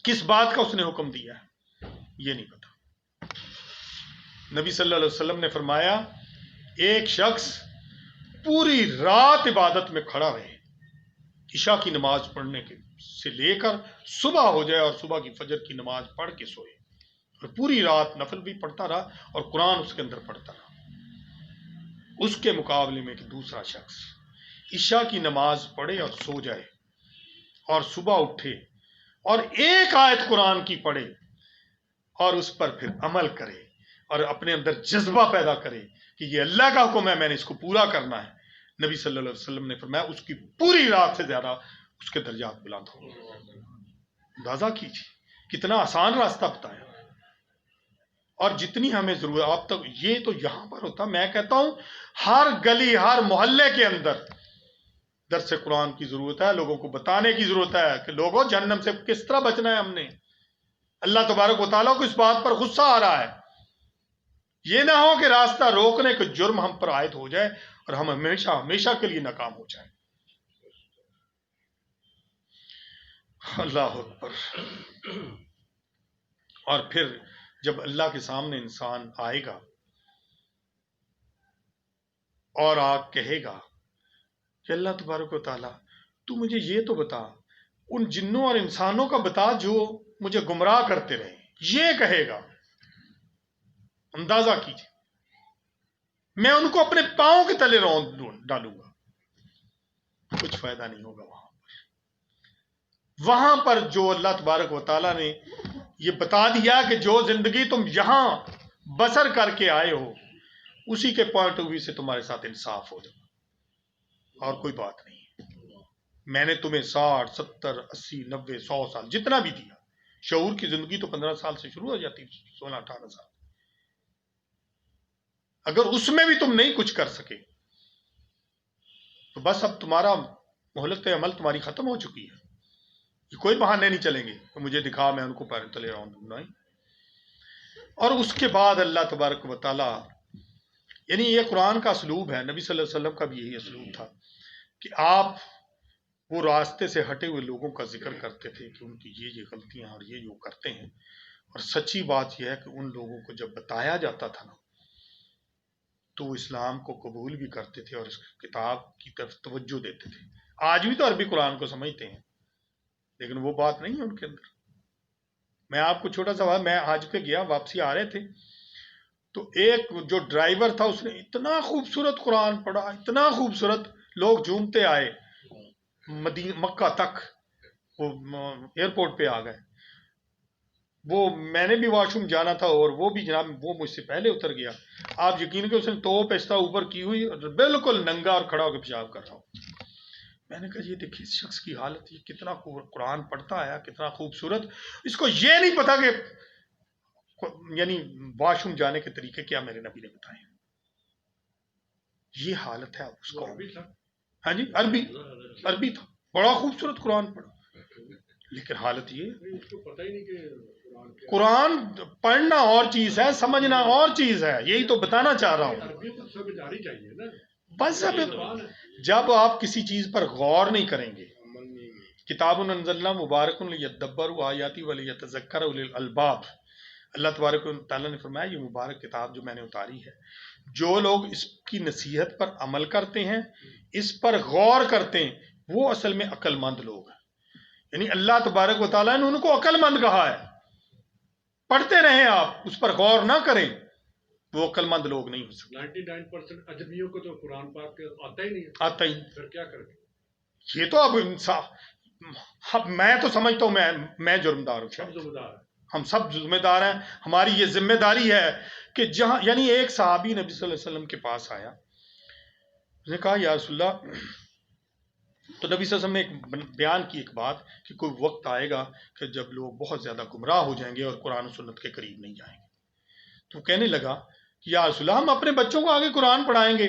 کس بات کا اس نے حکم دیا ہے، یہ نہیں پتا۔ نبی صلی اللہ علیہ وسلم نے فرمایا ایک شخص پوری رات عبادت میں کھڑا رہے، عشاء کی نماز پڑھنے سے لے کر صبح ہو جائے اور صبح کی فجر کی نماز پڑھ کے سوئے، اور پوری رات نفل بھی پڑھتا رہا اور قرآن اس کے اندر پڑھتا رہا۔ اس کے مقابلے میں کہ دوسرا شخص عشاء کی نماز پڑھے اور سو جائے اور صبح اٹھے اور ایک آیت قرآن کی پڑھے اور اس پر پھر عمل کرے اور اپنے اندر جذبہ پیدا کرے کہ یہ اللہ کا حکم ہے، میں نے اس کو پورا کرنا ہے۔ نبی صلی اللہ علیہ وسلم نے فرمایا اس کی پوری رات سے زیادہ اس کے درجات بلند ہوں گے. اندازہ کیجیے کتنا آسان راستہ بتایا. اور جتنی ہمیں ضرورت آپ تک یہ تو یہاں پر ہوتا، میں کہتا ہوں ہر گلی ہر محلے کے اندر درس قرآن کی ضرورت ہے. لوگوں کو بتانے کی ضرورت ہے کہ لوگوں جہنم سے کس طرح بچنا ہے. ہم نے اللہ تبارک و تعالیٰ کو اس بات پر غصہ آ رہا ہے. یہ نہ ہو کہ راستہ روکنے کا جرم ہم پر عائد ہو جائے اور ہم ہمیشہ ہمیشہ کے لیے ناکام ہو جائیں. اللہ اکبر. اور پھر جب اللہ کے سامنے انسان آئے گا اور کہے گا کہ اللہ تبارک و تعالیٰ تو مجھے یہ تو بتا، ان جنوں اور انسانوں کا بتا جو مجھے گمراہ کرتے رہے. یہ کہے گا. اندازہ کیجیے میں ان کو اپنے پاؤں کے تلے ڈالوں گا. کچھ فائدہ نہیں ہوگا. وہاں پر جو اللہ تبارک و تعالیٰ نے یہ بتا دیا کہ جو زندگی تم یہاں بسر کر کے آئے ہو اسی کے پوائنٹ آف ویو سے تمہارے ساتھ انصاف ہو جائے اور کوئی بات نہیں. میں نے تمہیں 60 70 80 90 100 سال جتنا بھی دیا. شعور کی زندگی تو 15 سال سے شروع ہو جاتی، 16 18 سال. اگر اس میں بھی تم نہیں کچھ کر سکے تو بس اب تمہارا مہلت عمل تمہاری ختم ہو چکی ہے. کوئی بہانے نہیں چلیں گے کہ مجھے دکھا میں ان کو پیر تلے رہا ہوں. نہیں. اور اس کے بعد اللہ تبارک و تعالی، یعنی یہ قرآن کا اسلوب ہے، نبی صلی اللہ علیہ وسلم کا بھی یہی اسلوب تھا کہ آپ وہ راستے سے ہٹے ہوئے لوگوں کا ذکر کرتے تھے کہ ان کی یہ غلطیاں اور یہ جو کرتے ہیں. اور سچی بات یہ ہے کہ ان لوگوں کو جب بتایا جاتا تھا نا تو وہ اسلام کو قبول بھی کرتے تھے اور اس کتاب کی طرف توجہ دیتے تھے. آج بھی تو عربی قرآن کو سمجھتے ہیں لیکن وہ بات نہیں ہے ان کے اندر. میں آپ کو چھوٹا سا میں حج پہ گیا، واپسی آ رہے تھے تو ایک جو ڈرائیور تھا اس نے اتنا خوبصورت قرآن پڑھا، اتنا خوبصورت، لوگ جھومتے آئے مکہ تک. وہ ایئرپورٹ پہ آ گئے. وہ میں نے بھی واش روم جانا تھا اور وہ بھی جناب وہ مجھ سے پہلے اتر گیا. آپ یقین کہ اس نے توپ اس طرح اوپر کی ہوئی اور بالکل ننگا اور کھڑا ہو کے پیشاب کر رہا ہوں. میں نے کہا یہ دیکھیے اس شخص کی حالت، یہ کتنا قرآن پڑھتا ہے، کتنا خوبصورت، اس کو یہ نہیں پتا کہ یعنی واش روم جانے کے طریقے کیا میرے نبی نے بتائے. یہ حالت ہے اس کو. ہاں جی عربی تھا، بڑا خوبصورت قرآن پڑھا لیکن حالت یہ قرآن پڑھنا اور چیز ہے، سمجھنا اور چیز ہے. یہی تو بتانا چاہ رہا ہوں. بس جب آپ کسی چیز پر غور نہیں کریں گے، کتاب انزلنا مبارک لیدبروا آیاتی ولیتذکر اولی الالباب، اللہ تبارک و تعالیٰ نے فرمایا یہ مبارک کتاب جو میں نے اتاری ہے، جو لوگ اس کی نصیحت پر عمل کرتے ہیں، اس پر غور کرتے ہیں، وہ اصل میں عقل مند لوگ ہیں. یعنی اللہ تبارک و تعالیٰ نے ان کو عقل مند کہا ہے. پڑھتے رہیں آپ، اس پر غور نہ کریں، وہ عقل مند لوگ نہیں ہو سکتے. 99% اجمیوں کو تو قرآن پاک آتا ہی نہیں ہے. آتا ہی پھر کیا کریں؟ یہ تو اب انصاف، میں تو سمجھتا ہوں میں جرمدار ہوں. ہم سب ذمہ دار ہیں. ہماری یہ ذمہ داری ہے کہ جہاں یعنی ایک صحابی نبی صلی اللہ علیہ وسلم کے پاس آیا، اس نے کہا یا رسول اللہ، تو نبی صلی اللہ علیہ وسلم نے ایک بیان کی ایک بات کہ کوئی وقت آئے گا کہ جب لوگ بہت زیادہ گمراہ ہو جائیں گے اور قرآن و سنت کے قریب نہیں جائیں گے. تو کہنے لگا کہ یا رسول اللہ ہم اپنے بچوں کو آگے قرآن پڑھائیں گے.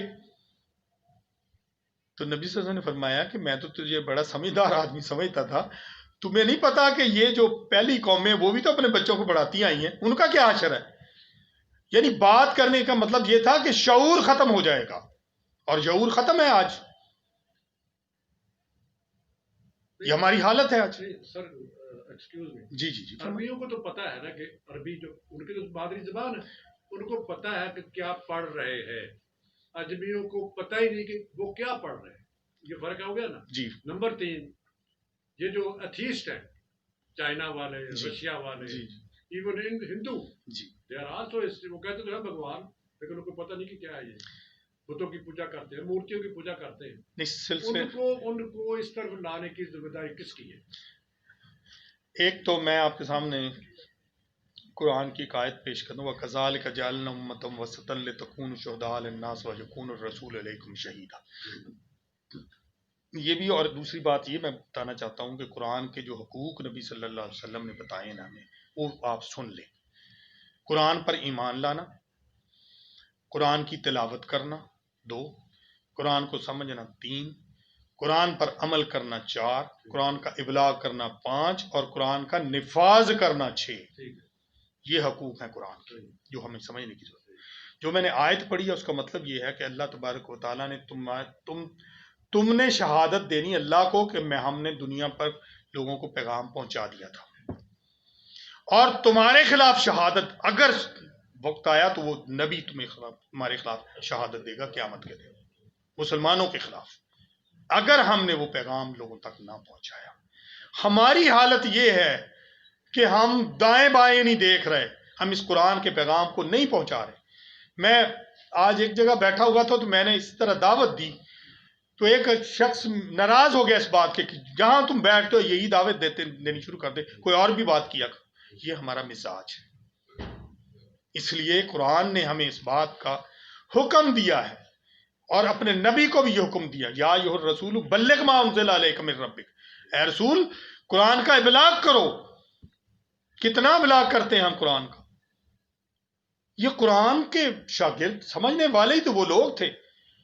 تو نبی صلی اللہ علیہ وسلم نے فرمایا کہ میں تو تجھے بڑا سمجھدار آدمی سمجھتا تھا، تمہیں نہیں پتا کہ یہ جو پہلی قومیں وہ بھی تو اپنے بچوں کو پڑھاتی آئی ہیں، ان کا کیا حشر ہے. یعنی بات کرنے کا مطلب یہ تھا کہ شعور ختم ہو جائے گا اور شعور ختم ہے آج. یہ ہماری حالت ہے آج. سر ایکسکیوز می، جی عربیوں کو تو پتا ہے نا کہ عربی جو ان کی تو مادری زبان ہے، ان کو پتا ہے کہ کیا پڑھ رہے ہیں. اجمیوں کو پتہ ہی نہیں کہ وہ کیا پڑھ رہے ہیں. یہ فرق ہو گیا نا. جی. نمبر 3، یہ جو ایتھیسٹ ہیں، چائنا والے، رشیا والے، even Hindu, they are also, وہ کہتے تو ہیں بھگوان، لیکن ان کو پتہ نہیں کہ کیا ہے. یہ بتوں کی پوجا کرتے ہیں، مورتیوں کی پوجا کرتے ہیں. ان کو اس طرف لانے کی ذمہ داری کس کی ہے؟ ایک تو میں آپ کے سامنے قرآن کی ایک آیت پیش کروں، وَكَذَلِكَ جَعَلْنَا أُمَّةً وَسَطًا لِتَكُونُوا شُهَدَاءَ عَلَى النَّاسِ وَيَكُونَ الرَّسُولُ عَلَيْكُمْ شَهِيدًا. یہ بھی، اور دوسری بات یہ میں بتانا چاہتا ہوں کہ قرآن کے جو حقوق نبی صلی اللہ علیہ وسلم نے بتائے نا ہمیں، وہ آپ سن لیں. قرآن پر ایمان لانا، قرآن کی تلاوت کرنا 2، قرآن کو سمجھنا 3، قرآن پر عمل کرنا 4، قرآن کا ابلاغ کرنا 5، اور قرآن کا نفاذ کرنا 6. یہ حقوق ہیں قرآن کے جو ہمیں سمجھنے کی ضرورت ہے. جو میں نے آیت پڑھی ہے اس کا مطلب یہ ہے کہ اللہ تبارک و تعالیٰ نے تم نے شہادت دینی اللہ کو کہ ہم نے دنیا پر لوگوں کو پیغام پہنچا دیا تھا، اور تمہارے خلاف شہادت اگر وقت آیا تو وہ نبی تمہارے خلاف شہادت دے گا قیامت کے دن، مسلمانوں کے خلاف، اگر ہم نے وہ پیغام لوگوں تک نہ پہنچایا. ہماری حالت یہ ہے کہ ہم دائیں بائیں نہیں دیکھ رہے، ہم اس قرآن کے پیغام کو نہیں پہنچا رہے. میں آج ایک جگہ بیٹھا ہوا تھا تو میں نے اس طرح دعوت دی تو ایک شخص ناراض ہو گیا اس بات کے کہ جہاں تم بیٹھتے ہو یہی دعوت دینی شروع کر دے، کوئی اور بھی بات کیا. یہ ہمارا مزاج ہے. اس لیے قرآن نے ہمیں اس بات کا حکم دیا ہے اور اپنے نبی کو بھی یہ حکم دیا، یا ایھا الرسول بلغ ما انزل الیک من ربک، اے رسول قرآن کا ابلاغ کرو. کتنا ابلاغ کرتے ہیں ہم قرآن کا؟ یہ قرآن کے شاگرد سمجھنے والے ہی تو وہ لوگ تھے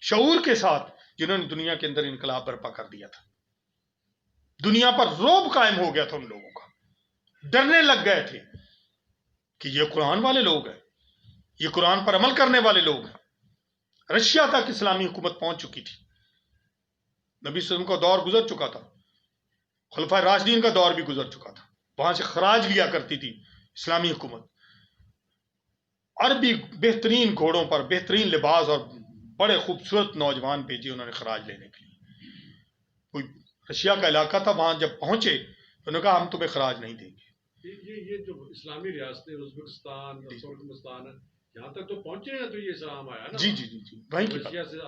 شعور کے ساتھ جنہوں نے دنیا کے اندر انقلاب برپا کر دیا تھا. دنیا پر رعب قائم ہو گیا تھا ان لوگوں کا، ڈرنے لگ گئے تھے کہ یہ قرآن والے لوگ ہیں، یہ قرآن پر عمل کرنے والے لوگ ہیں. رشیا تک اسلامی حکومت پہنچ چکی تھی، نبی صلی اللہ علیہ وسلم کا دور گزر چکا تھا، خلفائے راشدین کا دور بھی گزر چکا تھا، وہاں سے خراج لیا کرتی تھی اسلامی حکومت. عربی بہترین گھوڑوں پر بہترین لباس اور بڑے خوبصورت نوجوان بھیجے انہوں نے خراج لینے کے لیے. کوئی رشیا کا علاقہ تھا، وہاں جب پہنچے تو انہوں نے کہا ہم تمہیں خراج نہیں دیں گے. یہ جو اسلامی ریاستیں ازبکستان ترکمستان یہاں تک تو پہنچے ہیں تو یہ اسلام آیا نا. جی وہیں کی رشیا سے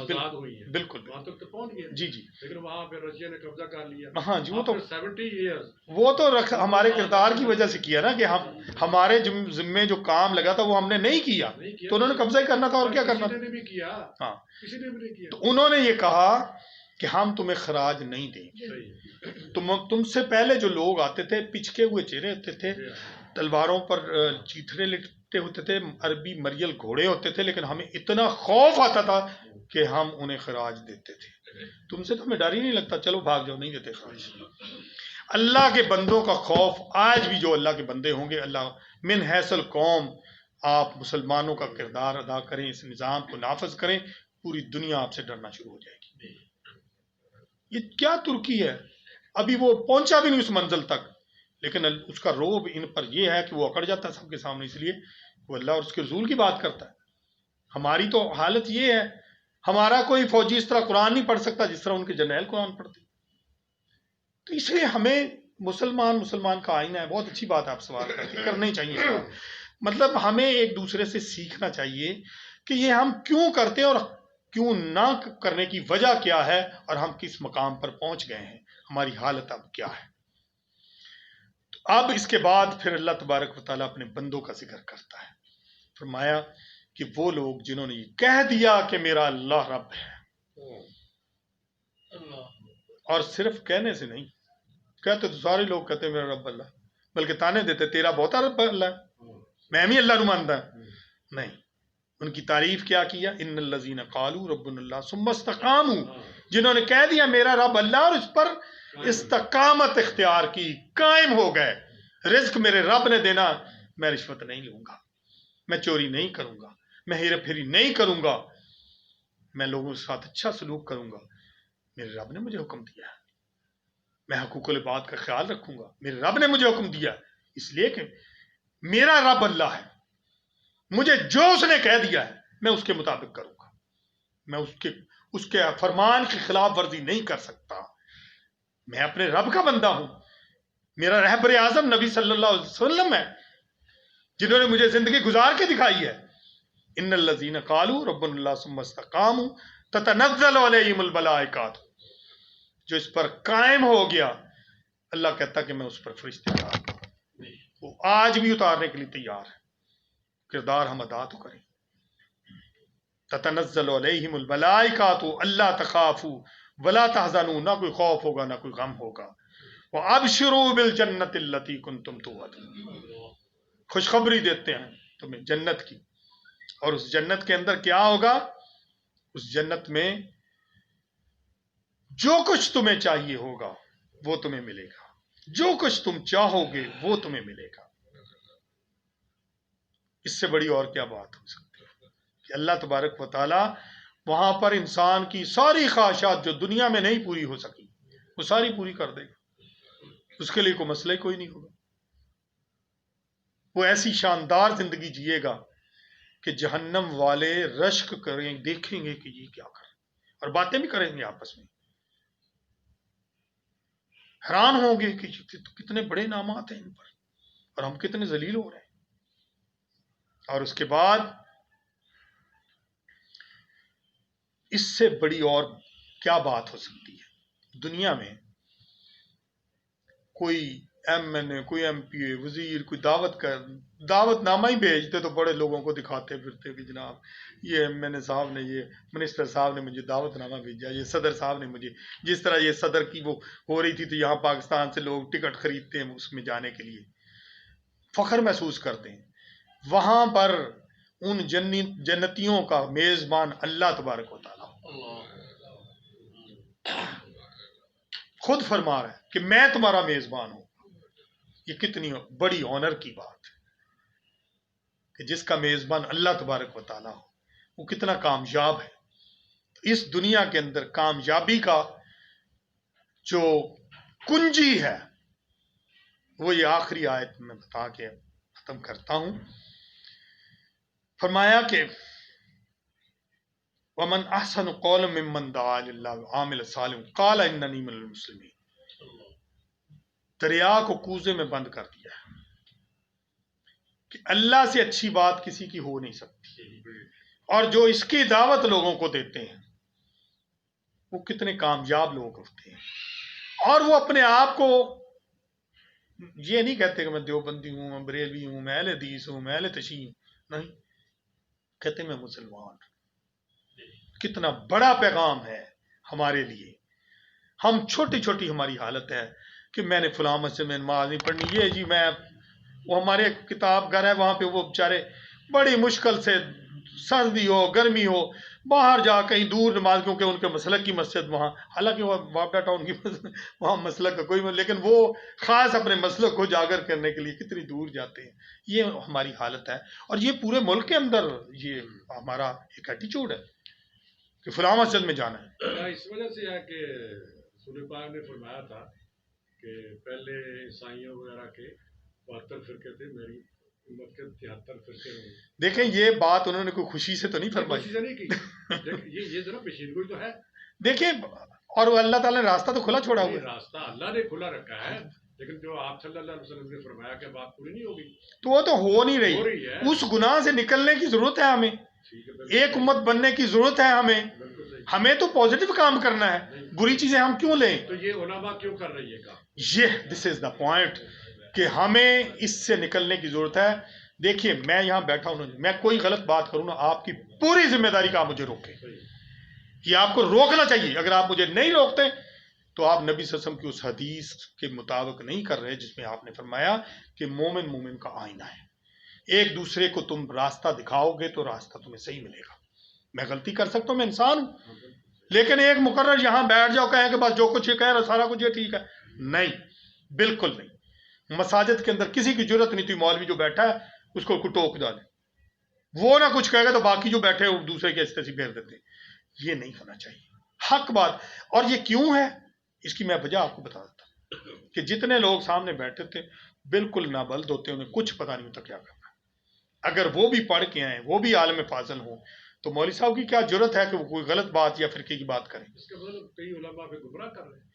آزاد ہوئی ہے، بالکل وہاں تک تو پہنچ گیا. جی لیکن وہاں پہ رشیا نے قبضہ کر لیا. ہاں جی، وہ تو 70 ایئرز وہ تو ہمارے کردار کی وجہ سے کیا نا کہ ہمارے ذمے جو کام لگا تھا وہ ہم نے نہیں کیا تو انہوں نے قبضہ ہی کرنا تھا اور کیا کرنا تھا. کسی نے بھی کیا، ہاں کسی نے بھی نہیں کیا. تو انہوں نے یہ کہا کہ ہم تمہیں خراج نہیں دیں گے. تم سے پہلے جو لوگ آتے تھے پچکے ہوئے چہرے ہوتے تھے، تلواروں پر چیتھڑے لٹے ہوتے تھے، عربی مریل گھوڑے ہوتے تھے، لیکن ہمیں اتنا خوف آتا تھا کہ ہم انہیں خراج دیتے تھے. تم سے تو ہمیں ڈر ہی نہیں لگتا، چلو بھاگ جاؤ، نہیں دیتے خراج. اللہ کے بندوں کا خوف آج بھی جو اللہ کے بندے ہوں گے، اللہ من حیث القوم آپ مسلمانوں کا کردار ادا کریں، اس نظام کو نافذ کریں، پوری دنیا آپ سے ڈرنا شروع ہو جائے گی. یہ کیا ترکی ہے، ابھی وہ پہنچا بھی نہیں اس منزل تک، لیکن اس کا روب ان پر یہ ہے کہ وہ اکڑ جاتا ہے سب کے سامنے، اس لیے وہ اللہ اور اس کے رسول کی بات کرتا ہے. ہماری تو حالت یہ ہے، ہمارا کوئی فوجی اس طرح قرآن نہیں پڑھ سکتا جس طرح ان کے جرنیل قرآن پڑھتے. تو اس لیے ہمیں مسلمان کا آئینہ ہے. بہت اچھی بات ہے آپ سوال کرنے چاہیے. مطلب ہمیں ایک دوسرے سے سیکھنا چاہیے کہ یہ ہم کیوں کرتے ہیں اور کیوں نہ کرنے کی وجہ کیا ہے، اور ہم کس مقام پر پہنچ گئے ہیں، ہماری حالت اب کیا ہے. تو اب اس کے بعد پھر اللہ تبارک و تعالیٰ اپنے بندوں کا ذکر کرتا ہے. فرمایا کہ وہ لوگ جنہوں نے یہ کہہ دیا کہ میرا اللہ رب ہے، اور صرف کہنے سے نہیں، کہتے تو سارے لوگ کہتے میرا رب اللہ، بلکہ تانے دیتے تیرا بہتا رب اللہ ہے، میں بھی اللہ نو مانتا ہے. نہیں، ان کی تعریف کیا کیا، ان الذین قالوا ربنا اللہ ثم استقاموا، جنہوں نے کہہ دیا میرا رب اللہ اور اس پر استقامت اختیار کی، قائم ہو گئے. رزق میرے رب نے دینا، میں رشوت نہیں لوں گا، میں چوری نہیں کروں گا، میں ہیرا پھیری نہیں کروں گا، میں لوگوں کے ساتھ اچھا سلوک کروں گا، میرے رب نے مجھے حکم دیا ہے، میں حقوق العباد کا خیال رکھوں گا، میرے رب نے مجھے حکم دیا، اس لیے کہ میرا رب اللہ ہے، مجھے جو اس نے کہہ دیا ہے میں اس کے مطابق کروں گا، میں اس کے فرمان کی خلاف ورزی نہیں کر سکتا. میں اپنے رب کا بندہ ہوں، میرا رہبر اعظم نبی صلی اللہ علیہ وسلم ہے جنہوں نے مجھے زندگی گزار کے دکھائی ہے. ان الذین قالوا ربنا اللہ ثم استقاموا تتنزل علیہم الملائکۃ، جو اس پر قائم ہو گیا اللہ کہتا کہ میں اس پر فرشتے اتاروں، وہ آج بھی اتارنے کے لیے تیار ہے. کردار ہم ادا تو کریں. تتنزل علیہم الملائکۃ اللہ تخافوا ولا تحزنوا، نہ کوئی خوف ہوگا نہ کوئی غم ہوگا، وابشروا بالجنۃ التی کنتم توعدون، خوشخبری دیتے ہیں تمہیں جنت کی، اور اس جنت کے اندر کیا ہوگا؟ اس جنت میں جو کچھ تمہیں چاہیے ہوگا وہ تمہیں ملے گا، جو کچھ تم چاہو گے وہ تمہیں ملے گا۔ اس سے بڑی اور کیا بات ہو سکتی ہے کہ اللہ تبارک و تعالی وہاں پر انسان کی ساری خواہشات جو دنیا میں نہیں پوری ہو سکی وہ ساری پوری کر دے گا، اس کے لیے کوئی مسئلہ ہی کوئی نہیں ہوگا۔ وہ ایسی شاندار زندگی جیے گا کہ جہنم والے رشک کریں، دیکھیں گے کہ یہ کیا کر رہے ہیں، اور باتیں بھی کریں گے آپس میں، حیران ہوں گے کہ کتنے بڑے انعامات ہیں ان پر اور ہم کتنے ذلیل ہو رہے ہیں۔ اور اس کے بعد اس سے بڑی اور کیا بات ہو سکتی ہے؟ دنیا میں کوئی ایم این اے، کوئی ایم پی اے، وزیر کوئی دعوت نامہ ہی بھیجتے تو بڑے لوگوں کو دکھاتے پھرتے کہ جناب یہ ایم این اے صاحب نے، یہ منسٹر صاحب نے مجھے دعوت نامہ بھیجا، یہ صدر صاحب نے مجھے، جس طرح یہ صدر کی وہ ہو رہی تھی تو یہاں پاکستان سے لوگ ٹکٹ خریدتے ہیں اس میں جانے کے لیے، فخر محسوس کرتے ہیں۔ وہاں پر ان جنتیوں کا میزبان اللہ تبارک و تعالیٰ خود فرما رہا ہے کہ میں تمہارا میزبان ہوں۔ یہ کتنی بڑی آنر کی بات ہے کہ جس کا میزبان اللہ تبارک و تعالیٰ ہو وہ کتنا کامیاب ہے۔ اس دنیا کے اندر کامیابی کا جو کنجی ہے وہ یہ آخری آیت میں بتا کے ختم کرتا ہوں۔ فرمایا کہ وَمَنْ أَحْسَنُ قَوْلًا مِّمَّنْ دَعَا إِلَى اللَّهِ وَعَمِلَ صَالِحًا قَالَ إِنَّنِي مِنَ الْمُسْلِمِينَ۔ دریا کو کوزے میں بند کر دیا ہے کہ اللہ سے اچھی بات کسی کی ہو نہیں سکتی، اور جو اس کی دعوت لوگوں کو دیتے ہیں وہ کتنے کامیاب لوگ ہوتے ہیں۔ اور وہ اپنے آپ کو یہ نہیں کہتے کہ میں دیوبندی ہوں، میں بریلوی ہوں، میں اہل حدیث ہوں، میں اہل تشیع ہوں، نہیں، کہتے میں مسلمان۔ کتنا بڑا پیغام ہے ہمارے لیے۔ ہم چھوٹی چھوٹی ہماری حالت ہے کہ میں نے فلاں مسجد میں نماز نہیں پڑھنی، یہ جی میں، وہ ہمارے کتاب گھر ہے وہاں پہ وہ بیچارے بڑی مشکل سے سردی ہو گرمی ہو باہر جا کہیں دور نماز، کیونکہ ان کے مسلک کی مسجد وہاں، حالانکہ وہ واپڈا ٹاؤن کی وہاں مسلک کا کوئی، لیکن وہ خاص اپنے مسلک کو اجاگر کرنے کے لیے کتنی دور جاتے ہیں۔ یہ ہماری حالت ہے، اور یہ پورے ملک کے اندر یہ ہمارا ایک ایٹیچیوڈ ہے کہ فلاں مسجد میں جانا ہے۔ اس وجہ سے ہے کہ رسول پاک نے فرمایا تھا کہ پہلے عیسائیوں وغیرہ کے 72 فرقے تھے، میری امت کے 73 فرقے ہوں۔ دیکھیں یہ بات انہوں نے کوئی خوشی سے تو نہیں فرمائی، خوشی سے نہیں کی، یہ ذرا پیشیدگی تو ہے۔ دیکھیں، اور وہ اللہ تعالیٰ نے راستہ تو کھلا چھوڑا ہوا ہے، راستہ اللہ نے کھلا رکھا ہے، لیکن جو آپ صلی اللہ علیہ وسلم نے فرمایا کہ بات پوری نہیں ہوگی، تو وہ تو ہو نہیں رہی ہے۔ اس گناہ سے نکلنے کی ضرورت ہے ہمیں، ایک امت بننے کی ضرورت ہے ہمیں۔ ہمیں تو پازیٹیو کام کرنا ہے، بری چیزیں ہم کیوں لیں؟ تو یہ علماء کیوں کر رہی ہے کام؟ یہ دس از دا پوائنٹ کہ ہمیں اس سے نکلنے کی ضرورت ہے۔ دیکھیے میں یہاں بیٹھا ہوں، میں کوئی غلط بات کروں نا، آپ کی پوری ذمہ داری کا آپ مجھے روکیں، یہ آپ کو روکنا چاہیے۔ اگر آپ مجھے نہیں روکتے تو آپ نبی صلی اللہ علیہ وسلم کی اس حدیث کے مطابق نہیں کر رہے جس میں آپ نے فرمایا کہ مومن مومن کا آئینہ ہے، ایک دوسرے کو تم راستہ دکھاؤ گے تو راستہ تمہیں صحیح ملے گا۔ میں غلطی کر سکتا ہوں، میں انسان ہوں، لیکن ایک مقرر یہاں بیٹھ جاؤ کہیں کہ بس جو کچھ یہ کہہ رہا سارا کچھ یہ ٹھیک ہے، نہیں، بالکل نہیں۔ مساجد کے اندر کسی کی ضرورت نہیں تھی مولوی جو بیٹھا ہے اس کو ٹوک ڈالے، وہ نہ کچھ کہے گا تو باقی جو بیٹھے وہ دوسرے کے حصے سے پھیر دیتے۔ یہ نہیں ہونا چاہیے، حق بات۔ اور یہ کیوں ہے اس کی میں وجہ آپ کو بتا دیتا ہوں کہ جتنے لوگ سامنے بیٹھے تھے بالکل نابلد ہوتے، انہیں کچھ پتہ نہیں ہوتا کیا کرنا۔ اگر وہ بھی پڑھ کے آئیں، وہ بھی عالم فاضل ہوں، تو مولوی صاحب کی کیا ضرورت ہے کہ وہ کوئی غلط بات یا فرقے کی بات کریں؟ اس کے مطلب کئی علماء پہ گمراہ کر رہے ہیں۔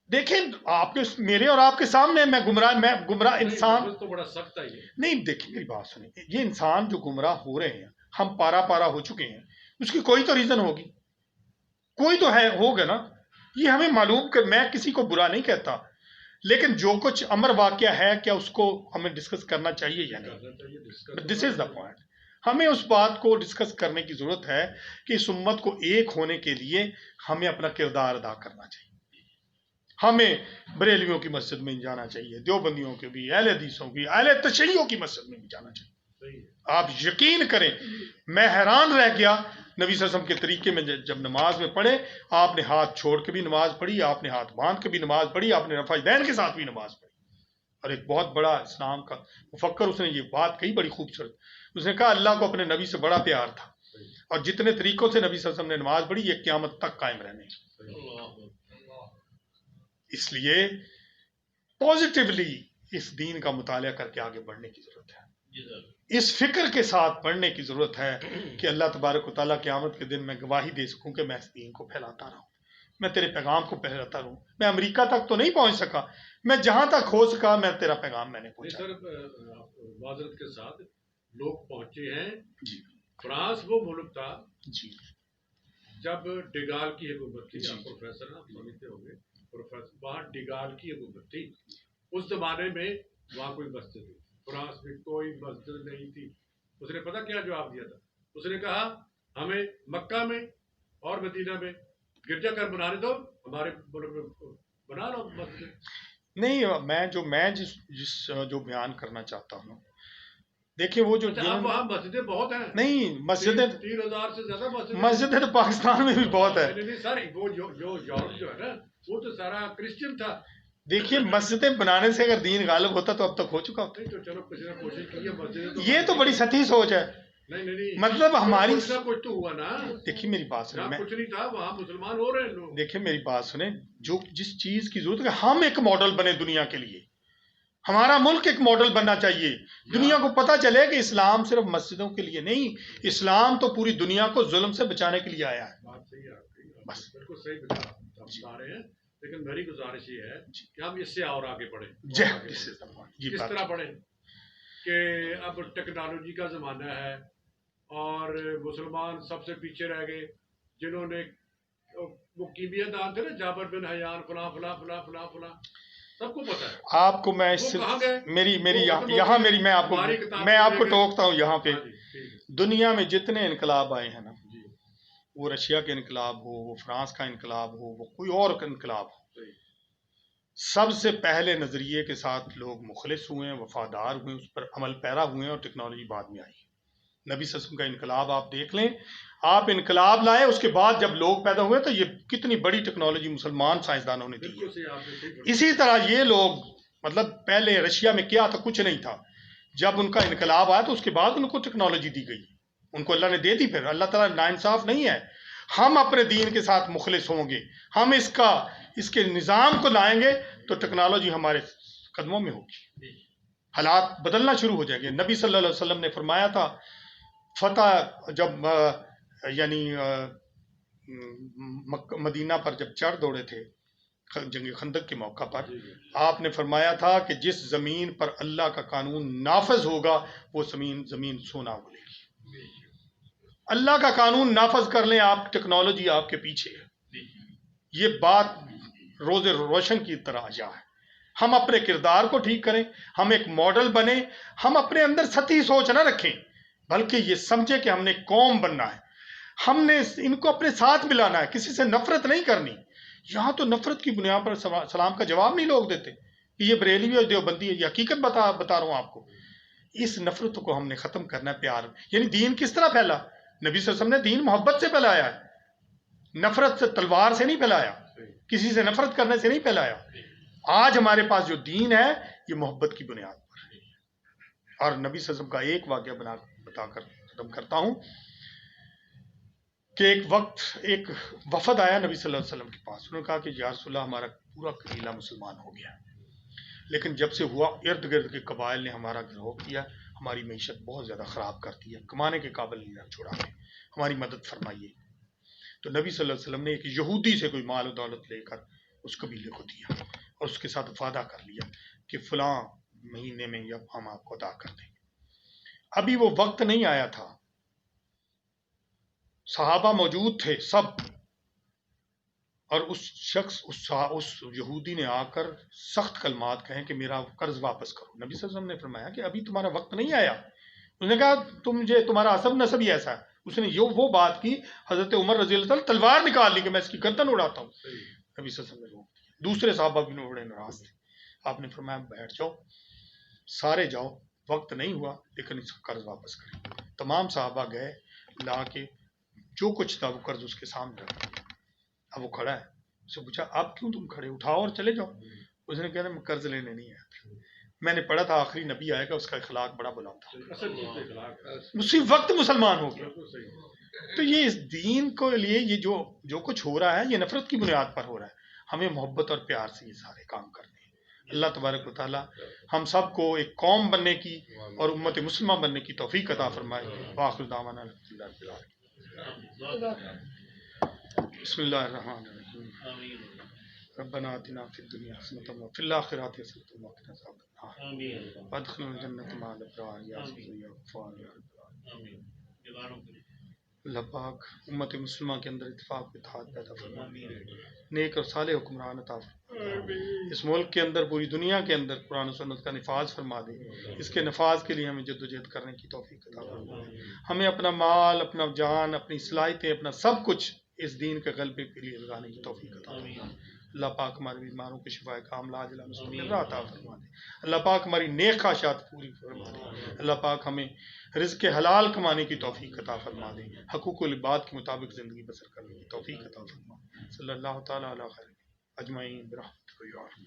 دیکھیں آپ کے میرے اور آپ کے سامنے میں گمراہ انسان تو بڑا سخت ہے یہ نہیں۔ دیکھیں میری بات سنیں، یہ انسان جو گمراہ ہو رہے ہیں، ہم پارا پارا ہو چکے ہیں، اس کی کوئی تو ریزن ہوگی، کوئی تو ہے، ہوگا نا۔ یہ ہمیں معلوم کہ میں کسی کو برا نہیں کہتا، لیکن جو کچھ امر واقعہ ہے کیا اس کو ہمیں ڈسکس کرنا چاہیے یا نہیں؟ دس از دا پوائنٹ۔ ہمیں اس بات کو ڈسکس کرنے کی ضرورت ہے کہ اس امت کو ایک ہونے کے لیے ہمیں اپنا کردار ادا کرنا چاہیے. ہمیں بریلویوں کی مسجد میں جانا چاہیے, دیوبندیوں کے بھی, اہل حدیثوں کی, اہل تشیعوں کی مسجد میں بھی جانا چاہیے. آپ یقین کریں, میں حیران رہ گیا نبی صلی اللہ علیہ وسلم کے طریقے میں. جب نماز میں پڑھے, آپ نے ہاتھ چھوڑ کے بھی نماز پڑھی, آپ نے ہاتھ باندھ کے بھی نماز پڑھی, آپ نے رفع دین کے ساتھ بھی نماز پڑھی. اور ایک بہت بڑا اسلام کا مفکر, اس نے یہ بات کہی بڑی خوبصورت. اس نے کہا اللہ کو اپنے نبی سے بڑا پیار تھا, اور جتنے طریقوں سے نبی صلی اللہ علیہ وسلم نے نماز پڑھی یہ قیامت تک قائم رہنے. اس لیے پازیٹیولی اس دین کا مطالعہ کر کے آگے بڑھنے کی ضرورت ہے. اس فکر کے ساتھ پڑھنے کی ضرورت ہے کہ اللہ تبارک و تعالیٰ قیامت کے دن میں گواہی دے سکوں کہ میں اس دین کو پھیلاتا رہا ہوں, میں تیرے پیغام کو پھیلاتا رہوں. میں امریکہ تک تو نہیں پہنچ سکا, میں جہاں تک ہو سکا میں تیرا پیغام میں نے پہنچا. سر معذرت کے ساتھ لوگ پہنچے ہیں. جی, فرانس وہ ملک تھا جی, جب ڈیگال کی حکومت تھی. جی, آپ پروفیسر آپ سمجھتے ہوں گے, پروفیسر وہاں ڈیگال کی حکومت تھی. اس زمانے میں وہاں کوئی مسجد نہیں, فرانس میں کوئی مسجد نہیں تھی. اس نے پتہ کیا جواب دیا تھا؟ اس نے کہا ہمیں مکہ میں اور مدینہ میں گرجا گھر بنانے دو, ہمارے ملک میں بنا لو مسجد. نہیں, میں جس جو بیان کرنا چاہتا ہوں, دیکھیے وہ جو اب وہاں مسجدیں بہت ہیں. نہیں, مسجدیں 3000 سے زیادہ مسجدیں تو پاکستان میں بھی بہت ہے. نہیں سر, وہ جو یورپ جو ہے نا وہ تو سارا کرسچن تھا. دیکھیے مسجدیں بنانے سے اگر دین غالب ہوتا تو اب تک ہو چکا ہوتا. نہیں تو چلو کسی نے کوشش کی ہے مسجد, یہ تو بڑی سطحی سوچ ہے. نہیں مطلب ہماری کچھ تو ہوا نا. دیکھیے میری بات سنیں, کچھ نہیں تھا وہاں, مسلمان ہو رہے ہیں لوگ. دیکھیے میری بات سنیں, جس چیز کی ضرورت ہے ہم ایک ماڈل بنے دنیا کے لیے. ہمارا ملک ایک ماڈل بننا چاہیے. دنیا کو پتہ چلے کہ اسلام صرف مسجدوں کے لیے نہیں, اسلام تو پوری دنیا کو ظلم سے بچانے کے لیے آیا ہے. بات صحیح ہے, بس بالکل صحیح بتا رہے ہیں. لیکن میری گزارش یہ ہے کہ ہم اس سے اور آگے بڑھیں. کس طرح بڑھیں کہ اب ٹیکنالوجی کا زمانہ ہے اور مسلمان سب سے پیچھے رہ گئے. جنہوں نے وہ کیمیا دان تھے نا, جابر بن حیان, فلاں فلاں فلاں فلاں فلاں, سب کو پتا ہے. آپ کو میں اس میں آپ کو ٹوکتا ہوں یہاں پہ. دنیا میں جتنے انقلاب آئے ہیں نا, وہ رشیا کے انقلاب ہو, وہ فرانس کا انقلاب ہو, وہ کوئی اور انقلاب ہو, سب سے پہلے نظریے کے ساتھ لوگ مخلص ہوئے ہیں, وفادار ہوئے, اس پر عمل پیرا ہوئے ہیں, اور ٹیکنالوجی بعد میں آئی. نبی صلی اللہ علیہ وسلم کا انقلاب آپ دیکھ لیں, آپ انقلاب لائے, اس کے بعد جب لوگ پیدا ہوئے تو یہ کتنی بڑی ٹیکنالوجی مسلمان سائنسدانوں نے دی. اسی طرح یہ لوگ, مطلب پہلے رشیا میں کیا تھا, کچھ نہیں تھا. جب ان کا انقلاب آیا تو اس کے بعد ان کو ٹیکنالوجی دی گئی, ان کو اللہ نے دے دی. پھر اللہ تعالیٰ ناانصاف نہیں ہے. ہم اپنے دین کے ساتھ مخلص ہوں گے, ہم اس کے نظام کو لائیں گے تو ٹیکنالوجی ہمارے قدموں میں ہوگی, حالات بدلنا شروع ہو جائیں گے. نبی صلی اللہ علیہ وسلم نے فرمایا تھا, فتح جب یعنی مدینہ پر جب چڑھ دوڑے تھے جنگ خندق کے موقع پر, آپ نے فرمایا تھا کہ جس زمین پر اللہ کا قانون نافذ ہوگا وہ زمین سونا بولے گی. اللہ کا قانون نافذ کر لیں آپ, ٹیکنالوجی آپ کے پیچھے ہے. یہ بات روز روشن کی طرح آ ہے. ہم اپنے کردار کو ٹھیک کریں, ہم ایک ماڈل بنیں, ہم اپنے اندر سطحی سوچ نہ رکھیں, بلکہ یہ سمجھے کہ ہم نے قوم بننا ہے, ہم نے ان کو اپنے ساتھ ملانا ہے, کسی سے نفرت نہیں کرنی. یہاں تو نفرت کی بنیاد پر سلام کا جواب نہیں لوگ دیتے کہ یہ بریلوی اور دیوبندی ہے. یہ حقیقت بتا رہا ہوں آپ کو. اس نفرت کو ہم نے ختم کرنا ہے. پیار, یعنی دین کس طرح پھیلا؟ نبی صلی اللہ علیہ وسلم نے دین محبت سے پھیلایا ہے, نفرت سے, تلوار سے نہیں پھیلایا, کسی سے نفرت کرنے سے نہیں پھیلایا. آج ہمارے پاس جو دین ہے یہ محبت کی بنیاد پر ہے. اور نبی صلی اللہ علیہ وسلم کا ایک واقعہ بتا کر ختم کرتا ہوں کہ ایک وقت ایک وفد آیا نبی صلی اللہ علیہ وسلم کے پاس. انہوں نے کہا کہ یا رسول اللہ, ہمارا پورا قبیلہ مسلمان ہو گیا, لیکن جب سے ہوا ارد گرد کے قبائل نے ہمارا گروہ کیا, ہماری معیشت بہت زیادہ خراب کرتی ہے, کمانے کے قابل نہیں چھوڑا, ہماری مدد فرمائیے. تو نبی صلی اللہ علیہ وسلم نے ایک یہودی سے کوئی مال و دولت لے کر اس قبیلے کو دیا, اور اس کے ساتھ وعدہ کر لیا کہ فلاں مہینے میں ہم آپ کو ادا کر دیں گے. ابھی وہ وقت نہیں آیا تھا, صحابہ موجود تھے سب, اور اس شخص اس یہودی نے آ کر سخت کلمات کہیں کہ میرا قرض واپس کرو. نبی صلی اللہ علیہ وسلم نے فرمایا کہ ابھی تمہارا وقت نہیں آیا, اس نے کہا تمہارا عصب نسب ہی ایسا ہے. اس نے وہ بات کی، حضرت عمر رضی اللہ تعالیٰ تلوار نکال لی کہ میں اس کی گردن اڑاتا ہوں. نبی صلی اللہ علیہ وسلم نے روک دیا. دوسرے صحابہ بھی بڑے ناراض تھے. آپ نے فرمایا بیٹھ جاؤ، سارے جاؤ، وقت نہیں ہوا لیکن اس کا قرض واپس کریں. تمام صحابہ گئے، لا کے جو کچھ تھا وہ قرض اس کے سامنے رکھ دیا. اب وہ کھڑا ہے، اس سے پوچھا اب کیوں تم کھڑے، اٹھاؤ اور چلے جاؤ. اس نے کہا میں قرض لینے نہیں آیا تھا، میں نے پڑھا تھا آخری نبی آئے گا اس کا اخلاق بڑا بلند تھا، اسی وقت مسلمان ہو گیا. تو یہ اس دین کو لیے یہ جو کچھ ہو رہا ہے یہ نفرت کی بنیاد پر ہو رہا ہے. ہمیں محبت اور پیار سے یہ سارے کام کرنے ہیں. اللہ تبارک و تعالی ہم سب کو ایک قوم بننے کی اور امت مسلمہ بننے کی توفیق عطا فرمائے. وآخر دعوانا الحمدللہ رب العالمین. بسم اللہ الرحمن الرحیم. ربنا آتنا فی الدنیا حسنۃ وفی الآخرۃ حسنۃ وقنا عذاب النار وادخلنا الجنۃ مع الابرار یا عزیز یا غفار یا رب العالمین. اللہ پاک امت مسلمہ کے اندر اتفاق و اتحاد پیدا فرما، نیک اور صالح حکمران عطا فرما. اس ملک کے اندر، پوری دنیا کے اندر قرآن و سنت کا نفاذ فرما دے. اس کے نفاذ کے لیے ہمیں جدوجہد کرنے کی توفیق عطا فرما. ہمیں اپنا مال، اپنا جان، اپنی صلاحیتیں، اپنا سب کچھ اس دین کے غلبے کے لیے لگانے کی توفیق عطا فرما. اللہ پاک ہمارے بیماروں کے شفائے کاملہ عاجلہ مستقرہ عطا فرما دے. اللہ پاک ہماری نیک خواہشات پوری فرما دے. اللہ پاک ہمیں رزق حلال کمانے کی توفیق عطا فرما دے. حقوق العباد کے مطابق زندگی بسر کرنے کی توفیق عطا فرما. صلی اللہ تعالیٰ علی خیر اجمعین برحمتک یا ارحم